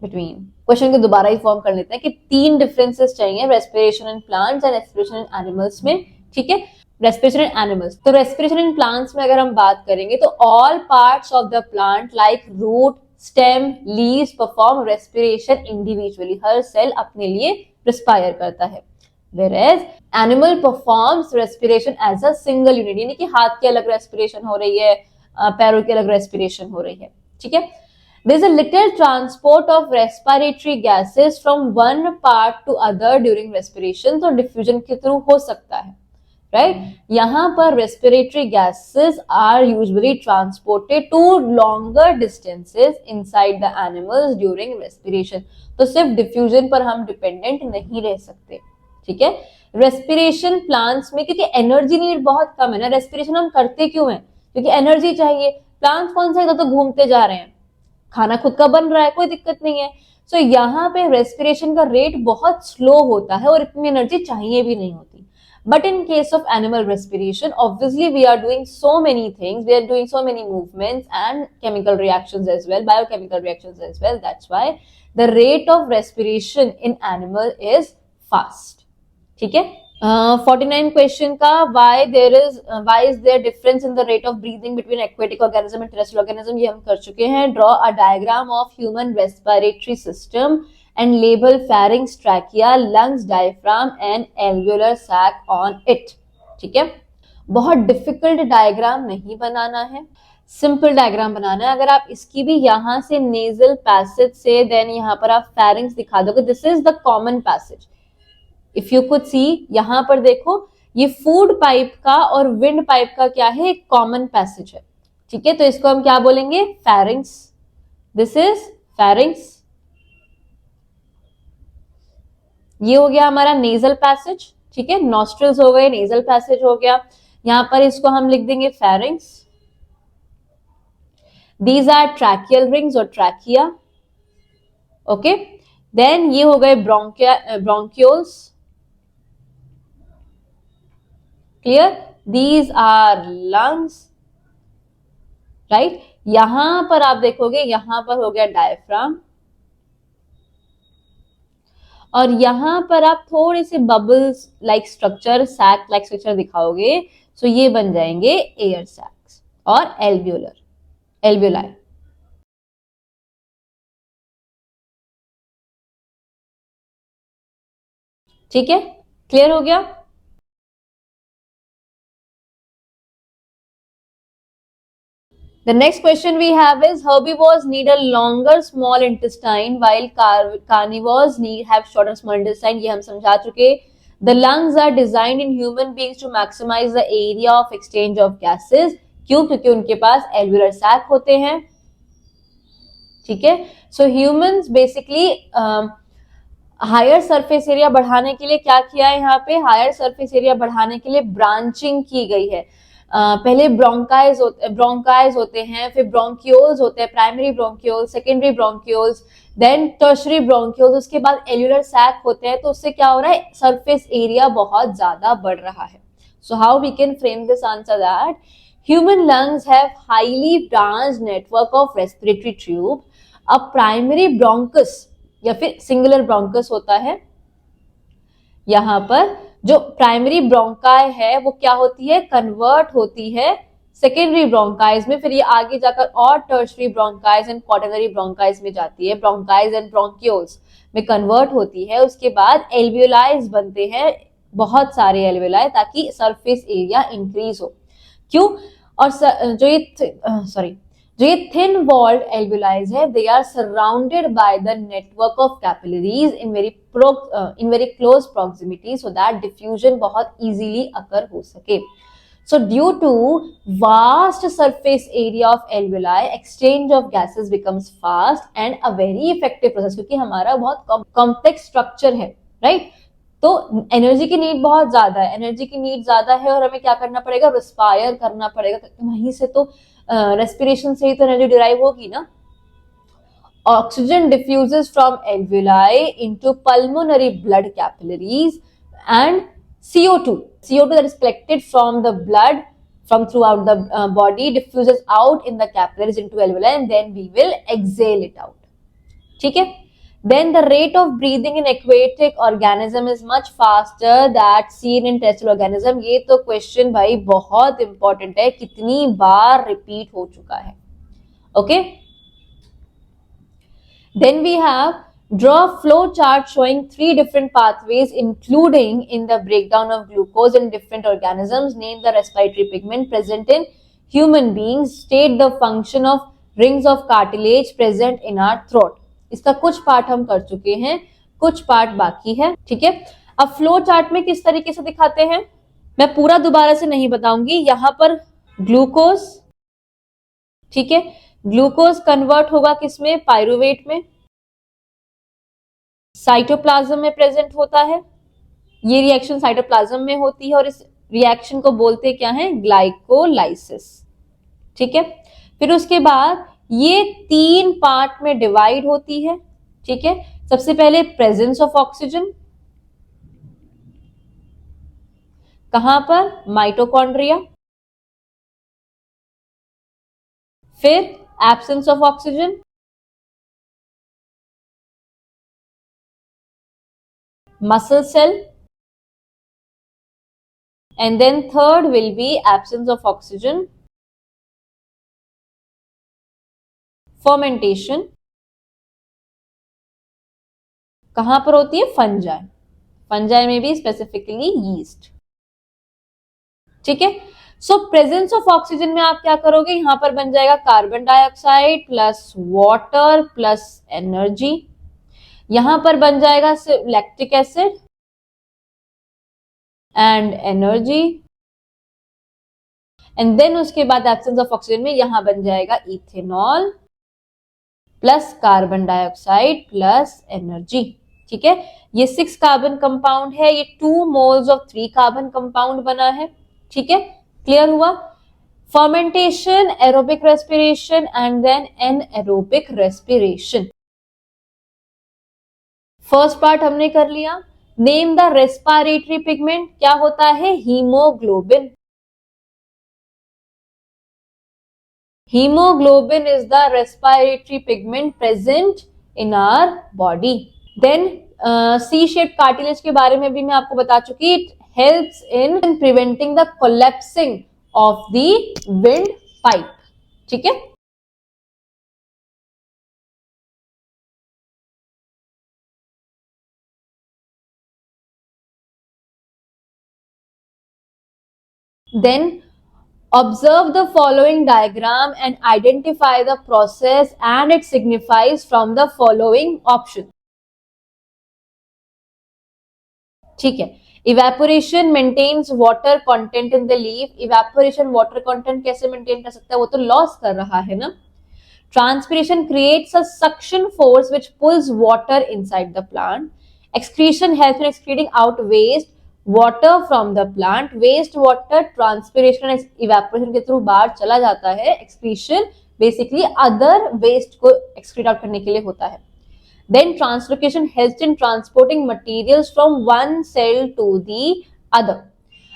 between. Question को दोबारा ही फॉर्म कर लेते हैं कि 3 डिफरेंसेस चाहिए respiration in plants and respiration in animals में, ठीक है। रेस्पिरेशन इन एनिमल्स, तो रेस्पिरेशन इन प्लांट्स में अगर हम बात करेंगे तो all parts of the plant like root, stem, leaves perform respiration individually, हर सेल अपने लिए रिस्पायर करता है। whereas animal performs respiration as a single unit, यानी कि हाथ की अलग रेस्पिरेशन हो रही है, पैरों की अलग रेस्पिरेशन हो रही है, ठीक है। there is a little transport of respiratory gases from one part to other during respiration, तो डिफ्यूजन के थ्रू हो सकता है, राइट। यहाँ पर respiratory gases are usually transported to longer distances inside the animals during respiration, तो सिर्फ डिफ्यूजन पर हम डिपेंडेंट नहीं रह सकते, ठीक है। रेस्पिरेशन प्लांट्स में, क्योंकि एनर्जी नीड बहुत कम है ना, रेस्पिरेशन हम करते क्यों हैं, क्योंकि एनर्जी चाहिए। प्लांट्स कौन सा, इधर तो घूमते जा रहे हैं, खाना खुद का बन रहा है, कोई दिक्कत नहीं है। सो यहाँ पे रेस्पिरेशन का रेट बहुत स्लो होता है और इतनी एनर्जी चाहिए भी नहीं होती। But in case of animal respiration, obviously we are doing so many things, we are doing so many movements and chemical reactions as well, biochemical reactions as well. That's why the rate of respiration in animal is fast. ठीक है। 49 क्वेश्चन का, why is there difference in the rate of breathing between aquatic organism and terrestrial organism, ये हम कर चुके हैं। Draw a diagram of human respiratory system and label pharynx, trachea, lungs, diaphragm and alveolar sac on it, ठीक है। बहुत डिफिकल्ट डायग्राम नहीं बनाना है, सिंपल डायग्राम बनाना है। अगर आप इसकी भी यहां से नेजल पैसेज से देन यहां पर आप फेरिंग्स दिखा दोगे, this is the common passage. If you could see, यहां पर देखो ये फूड पाइप का और विंड पाइप का क्या है, एक कॉमन पैसेज है। ठीक है, तो इसको हम क्या बोलेंगे, फेरिंग्स। This is pharynx. ये हो गया हमारा नेजल पैसेज। ठीक है, नॉस्ट्रल्स हो गए, नेजल पैसेज हो गया। यहां पर इसको हम लिख देंगे फेरिंग्स। दीज आर ट्रैकियल रिंग्स और ट्रैकिया। ओके, देन ये हो गए bronchioles. Clear, these are lungs. Right, यहां पर आप देखोगे यहां पर हो गया डायफ्राम, और यहां पर आप थोड़े से bubbles like structure, sac like structure दिखाओगे, सो ये बन जाएंगे एयर सैक्स और एल्वियोलाई। ठीक है, क्लियर हो गया। The next question we have is, herbivores need a longer small intestine while carnivores have shorter small intestine. ये हम समझा चुके। The lungs are designed in human beings to maximize the area of exchange of gases. क्यों? क्योंकि उनके पास alveolar sac होते हैं। ठीक है, so humans basically higher surface area बढ़ाने के लिए क्या किया है, यहाँ पे हायर सरफेस एरिया बढ़ाने के लिए ब्रांचिंग की गई है। पहले ब्रोंकाइज होते हैं, फिर ब्रोंक्यूल्स होते हैं, primary bronchioles, secondary bronchioles, then tertiary bronchioles, उसके बाद एल्यूलर सैक होते हैं। तो उससे क्या हो रहा है, सरफेस एरिया बहुत ज्यादा बढ़ रहा है। So how we can frame this answer, that human lungs have highly branched network of respiratory tube. अब प्राइमरी ब्रोंकस या फिर सिंगुलर ब्रोंकस होता है, यहां पर जो प्राइमरी ब्रोंकाई है वो क्या होती है, कन्वर्ट होती है सेकेंडरी ब्रोंकाइज में, फिर ये आगे जाकर और tertiary bronchi and quaternary bronchi में जाती है, ब्रोंकाइज एंड ब्रोंक्यूल्स में कन्वर्ट होती है। उसके बाद एल्वियोलाइज बनते हैं, बहुत सारे एल्वियोलाई, ताकि सरफेस एरिया इंक्रीज हो। क्यों? और जो ये थिन वॉल्ड एल्वियोलाइज है, they are surrounded by the network of capillaries in very close proximity, so that diffusion बहुत इजीली अकर हो सके। So due to vast surface area of alveoli, exchange of gases becomes fast and a very effective process, क्योंकि हमारा बहुत कॉम्प्लेक्स स्ट्रक्चर है, राइट? तो एनर्जी की नीड बहुत ज्यादा है, और हमें क्या करना पड़ेगा, रिस्पायर करना पड़ेगा, वहीं से तो रेस्पिरेशन से ही तो एनर्जी डिराइव होगी ना। Oxygen diffuses from alveoli into pulmonary blood capillaries, and CO2 that is collected from the blood from throughout the body diffuses out in the capillaries into alveoli, and then we will exhale it out. ठीक है, then the rate of breathing in aquatic organism is much faster that seen in terrestrial organism. ये तो क्वेश्चन भाई बहुत इंपॉर्टेंट है, कितनी बार रिपीट हो चुका है। Okay, then we have draw a flow chart showing 3 different pathways including in the breakdown of glucose in different organisms. Name the respiratory pigment present in human beings. State the function of rings of cartilage present in our throat. इसका कुछ पार्ट हम कर चुके हैं, कुछ पार्ट बाकी है। ठीक है, अब फ्लो चार्ट में किस तरीके से दिखाते हैं, मैं पूरा दोबारा से नहीं बताऊंगी। यहां पर ग्लूकोज, ठीक है, ग्लूकोज कन्वर्ट होगा किसमें, पायरुवेट में, साइटोप्लाज्म में प्रेजेंट होता है। ये रिएक्शन साइटोप्लाज्म में होती है और इस रिएक्शन को बोलते क्या है, ग्लाइकोलाइसिस। ठीक है, फिर उसके बाद ये 3 पार्ट में डिवाइड होती है। ठीक है, सबसे पहले प्रेजेंस ऑफ ऑक्सीजन, कहां पर, माइटोकॉन्ड्रिया, फिर absence of oxygen, muscle cell, and then third will be absence of oxygen, fermentation, कहां पर होती है, फंजाई में भी स्पेसिफिकली यीस्ट। ठीक है, सो प्रेजेंस ऑफ ऑक्सीजन में आप क्या करोगे, यहां पर बन जाएगा carbon dioxide plus water plus energy, यहां पर बन जाएगा lactic acid and energy, and then उसके बाद एब्सेंस ऑफ ऑक्सीजन में यहां बन जाएगा ethanol plus carbon dioxide plus energy. ठीक है, ये 6 कार्बन कंपाउंड है, ये 2 मोल्स ऑफ 3 कार्बन कंपाउंड बना है। ठीक है, क्लियर हुआ। Fermentation, aerobic respiration and then anaerobic respiration. First part हमने कर लिया। नेम द रेस्पिरेटरी पिगमेंट, क्या होता है, haemoglobin. Hemoglobin is the respiratory pigment present in our body. Then C-shaped cartilage के बारे में भी मैं आपको बता चुकी, it helps in preventing the collapsing of the windpipe. ठीक है, then observe the following diagram and identify the process and it signifies from the following option. ठीक है, evaporation maintains water content in the leaf. Evaporation water content कैसे मेंटेन कर सकता है, वो तो लॉस कर रहा है ना। Transpiration creates a suction force which pulls water inside the plant. Excretion helps in excreting out waste water from the plant. Waste water transpiration and evaporation के थ्रू बाहर चला जाता है। एक्सक्रीशन बेसिकली अदर वेस्ट को एक्सक्रीट आउट करने के लिए होता है। Then translocation helps in transporting materials from one cell to the other.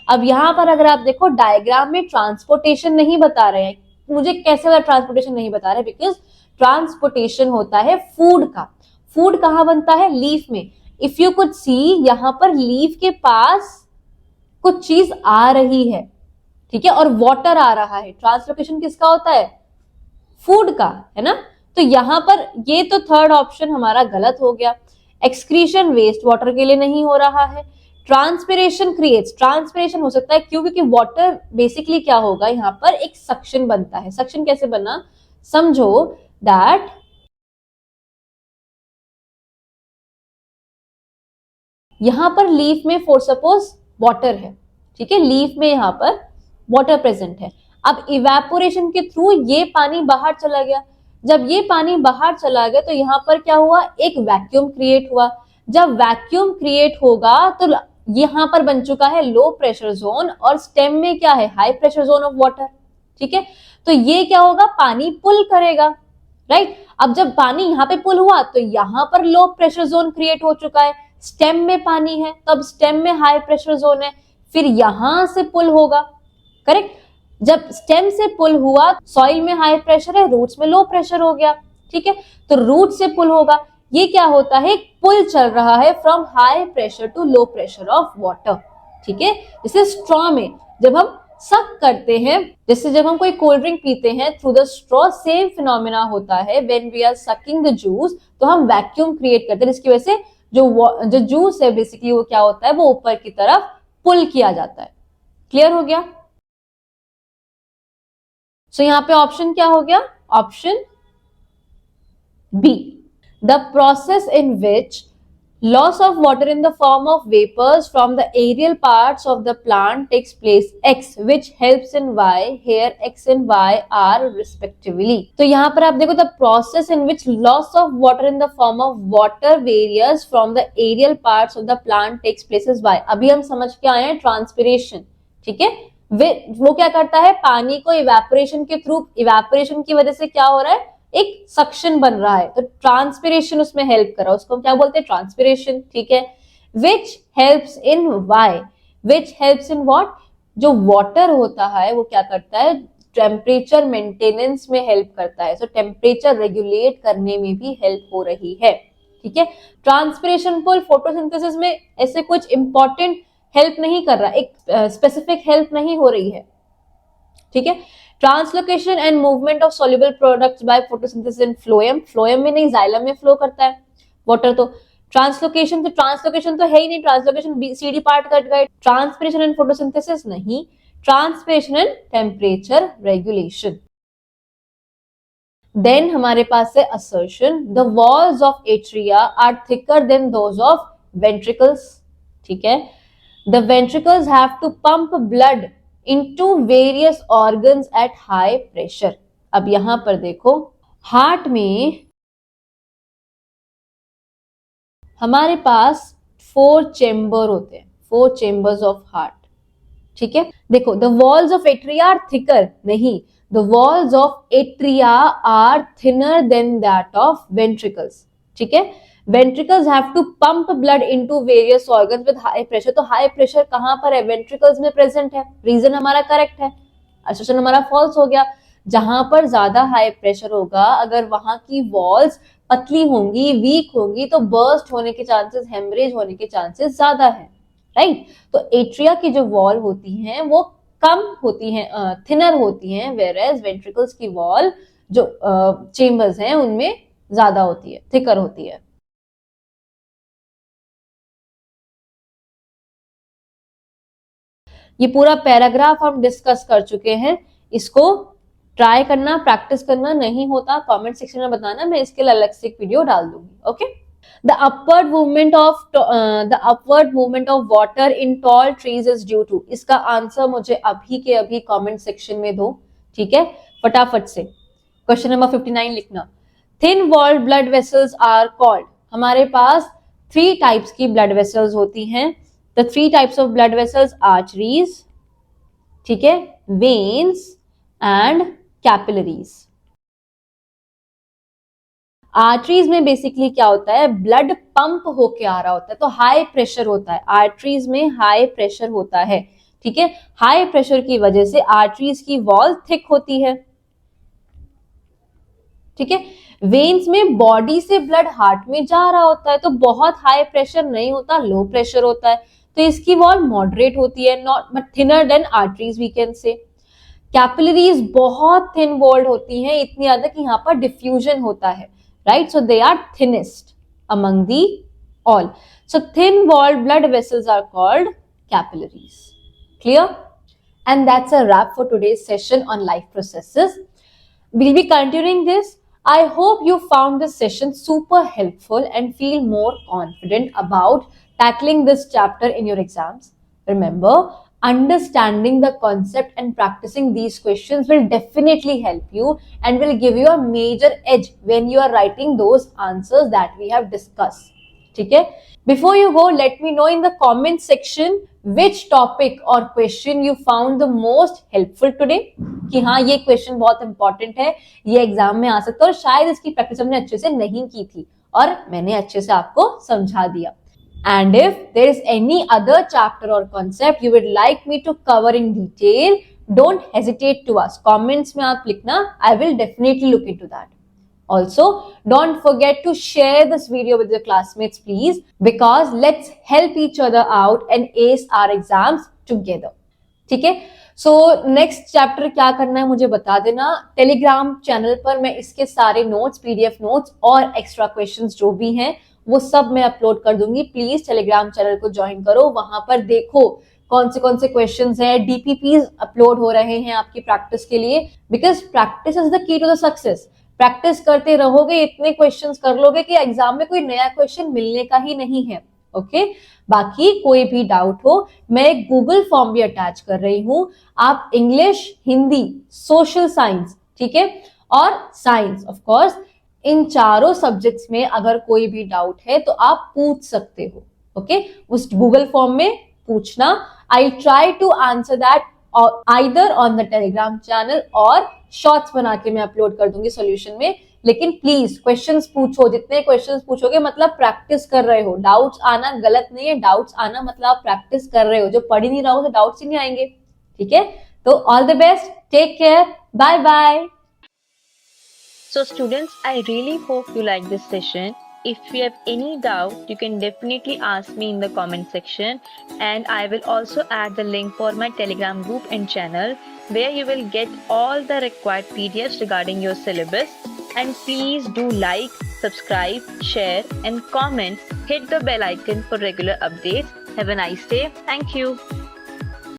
अब यहां पर अगर आप देखो डायग्राम में ट्रांसपोर्टेशन नहीं बता रहे हैं, मुझे कैसे वाला ट्रांसपोर्टेशन नहीं बता रहे, बिकॉज ट्रांसपोर्टेशन होता है फूड का। फूड कहाँ बनता है, लीफ में। इफ यू कुड सी, यहां पर लीफ के पास कुछ चीज आ रही है, ठीक है, और वाटर आ रहा है। ट्रांसलोकेशन किसका होता है, फूड का, है ना। तो यहां पर ये तो थर्ड ऑप्शन हमारा गलत हो गया। एक्सक्रीशन वेस्ट वाटर के लिए नहीं हो रहा है। ट्रांसपिरेशन क्रिएट्स, ट्रांसपिरेशन हो सकता है क्यों, क्योंकि वाटर बेसिकली क्या होगा, यहाँ पर एक सक्शन बनता है। सक्शन कैसे बना, समझो दैट यहां पर लीफ में फॉर सपोज वाटर है, ठीक है, लीफ में यहां पर वाटर प्रेजेंट है। अब इवेपोरेशन के थ्रू ये पानी बाहर चला गया। जब ये पानी बाहर चला गया तो यहाँ पर क्या हुआ, एक वैक्यूम क्रिएट हुआ। जब वैक्यूम क्रिएट होगा तो यहाँ पर बन चुका है लो प्रेशर जोन और स्टेम में क्या है, high pressure zone of water. ठीक है, तो ये क्या होगा, पानी पुल करेगा, राइट। अब जब पानी यहाँ पे पुल हुआ तो यहाँ पर लो प्रेशर जोन क्रिएट हो चुका है। स्टेम में पानी है तो अब स्टेम में हाई प्रेशर जोन है, फिर यहां से पुल होगा, करेक्ट। जब स्टेम से पुल हुआ, सॉइल में हाई प्रेशर है, रूट्स में लो प्रेशर हो गया, ठीक है, तो रूट से पुल होगा। ये क्या होता है, पुल चल रहा है from high pressure to low pressure of water. ठीक है, जैसे स्ट्रॉ में जब हम सक करते हैं, जैसे जब हम कोई कोल्ड ड्रिंक पीते हैं through the straw, same phenomena होता है। When we are sucking the juice, तो हम वैक्यूम क्रिएट करते हैं, जिसकी वजह से जो जूस है बेसिकली वो क्या होता है, वो ऊपर की तरफ पुल किया जाता है। क्लियर हो गया। सो यहाँ पे ऑप्शन क्या हो गया, option B, the process in which loss of water in the form of vapors from the aerial parts of the plant takes place X, which helps in Y. Here X and Y are respectively. तो यहाँ पर आप देखो, the process in which loss of water in the form of water varies from the aerial parts of the plant takes place is Y. अभी हम समझ के आए हैं ट्रांसपिरेशन, ठीक है, वो क्या करता है, पानी को इवेपोरेशन के थ्रू, इवेपोरेशन की वजह से क्या हो रहा है, एक सक्शन बन रहा है, तो ट्रांसपिरेशन उसमें हेल्प कर रहा है, उसको क्या बोलते हैं, ट्रांसपिरेशन। ठीक है, which helps in why, which helps in what, जो वाटर होता है वो क्या करता है, टेम्परेचर मेंटेनेंस में हेल्प करता है। सो टेम्परेचर रेगुलेट करने में भी हेल्प हो रही है। ठीक है, ट्रांसपिरेशन पुल फोटोसिंथेसिस में ऐसे कुछ इंपॉर्टेंट हेल्प नहीं कर रहा, एक स्पेसिफिक हेल्प नहीं हो रही है। ठीक है, translocation and movement of soluble products by photosynthesis in phloem, phloem में नहीं, जाइलम में फ्लो करता है वाटर। तो ट्रांसलोकेशन तो है ही नहीं, ट्रांसलोकेशन सीडी पार्ट कट गए। ट्रांसपिरेशन एंड फोटोसिंथेसिस नहीं, transpiration and temperature regulation. Then हमारे पास है assertion, the walls of atria are thicker than those of ventricles. ठीक है, the ventricles have to pump blood into various organs at high pressure. अब यहां पर देखो, हार्ट में हमारे पास 4 चेंबर होते हैं, 4 चेंबर्स ऑफ हार्ट। ठीक है, देखो the walls of atria are thicker, नहीं, the walls of atria are thinner than that of ventricles. ठीक है, ventricles have to pump blood into various organs with high pressure. तो हाई प्रेशर कहां पर है? वेंट्रिकल्स में प्रेजेंट है। रीजन हमारा करेक्ट है, असर्शन हमारा फॉल्स हो गया। जहां पर ज्यादा हाई प्रेशर होगा, अगर वहां की वॉल्स पतली होंगी, वीक होंगी, तो बर्स्ट होने के चांसेस, हेमरेज होने के चांसेस ज्यादा है, राइट। तो एट्रिया की जो वॉल होती हैं वो कम होती हैं, थिनर होती हैं, वेयरएज वेंट्रिकल्स की वॉल जो चेंबर्स हैं उनमें ज्यादा होती है, थिकर होती है। ये पूरा पैराग्राफ हम डिस्कस कर चुके हैं, इसको ट्राई करना, प्रैक्टिस करना। नहीं होता कमेंट सेक्शन में बताना, मैं इसके लिए अलग से एक वीडियो डाल दूंगी। Okay, the upward movement of water in tall trees is due to, इसका आंसर मुझे अभी के अभी कमेंट सेक्शन में दो। ठीक है, फटाफट से क्वेश्चन नंबर 59 लिखना। Thin walled blood vessels are called, हमारे पास 3 टाइप्स की ब्लड वेसल्स होती हैं। The 3 types of blood vessels, arteries, ठीक है, वेन्स एंड कैपिलरीज। आर्टरीज में बेसिकली क्या होता है? ब्लड पंप होके आ रहा होता है, तो हाई प्रेशर होता है आर्टरीज में, हाई प्रेशर होता है। ठीक है, हाई प्रेशर की वजह से आर्टरीज की वॉल थिक होती है। ठीक है, वेन्स में बॉडी से ब्लड हार्ट में जा रहा होता है, तो बहुत हाई प्रेशर नहीं होता, लो प्रेशर होता है, तो इसकी वॉल मॉडरेट होती है, not but thinner than arteries we can say. Capillaries बहुत थिन वॉल्ड होती हैं, इतनी ज्यादा कि यहाँ पर डिफ्यूजन होता है, right, so they are thinnest among the all. So thin walled blood vessels are called capillaries. Clear? And that's a wrap for today's session on life processes. We'll be continuing this. I hope you found this session super helpful and feel more confident about tackling this chapter in your exams. Remember, understanding the concept and practicing these questions will definitely help you and will give you a major edge when you are writing those answers that we have discussed. ठीक है, before you go, let me know in the comment section which topic or question you found the most helpful today, कि हाँ ये क्वेश्चन बहुत इंपॉर्टेंट है, ये एग्जाम में आ सकता है और शायद इसकी प्रैक्टिस हमने अच्छे से नहीं की थी और मैंने अच्छे से आपको समझा दिया। And if there is any other chapter or concept you would like me to cover in detail, don't hesitate to ask. Comments में आप लिखना, I will definitely look into that. Also, don't forget to share this video with your classmates, please, because let's help each other out and ace our exams together. ठीक है, सो नेक्स्ट चैप्टर क्या करना है मुझे बता देना। टेलीग्राम चैनल पर मैं इसके सारे नोट्स, पीडीएफ नोट्स और एक्स्ट्रा क्वेश्चंस जो भी हैं वो सब मैं अपलोड कर दूंगी। प्लीज टेलीग्राम चैनल को ज्वाइन करो, वहां पर देखो कौन से क्वेश्चंस हैं, डीपीपीज अपलोड हो रहे हैं आपकी प्रैक्टिस के लिए, because practice is the key to the success. Practice करते रहोगे, इतने क्वेश्चंस कर लोगे कि एग्जाम में कोई नया क्वेश्चन मिलने का ही नहीं है। ओके, बाकी कोई भी डाउट हो, मैं एक गूगल फॉर्म भी अटैच कर रही हूं, आप इंग्लिश, हिंदी, सोशल साइंस, ठीक है, और साइंस ऑफ कोर्स, इन चारों सब्जेक्ट्स में अगर कोई भी डाउट है तो आप पूछ सकते हो। ओके, उस गूगल फॉर्म में पूछना, I try to answer that either on the Telegram channel और शॉर्ट्स बना के मैं अपलोड कर दूंगी सॉल्यूशन में। लेकिन प्लीज क्वेश्चंस पूछो, जितने क्वेश्चंस पूछोगे मतलब प्रैक्टिस कर रहे हो। डाउट्स आना गलत नहीं है, डाउट्स आना मतलब आप प्रैक्टिस कर रहे हो। जो पढ़ ही नहीं रहा हो तो डाउट्स ही नहीं आएंगे। ठीक है, तो all the best, take care, bye bye. So students, I really hope you like this session. If you have any doubt, you can definitely ask me in the comment section, and I will also add the link for my Telegram group and channel where you will get all the required PDFs regarding your syllabus. And please do like, subscribe, share and comment. Hit the bell icon for regular updates. Have a nice day. Thank you.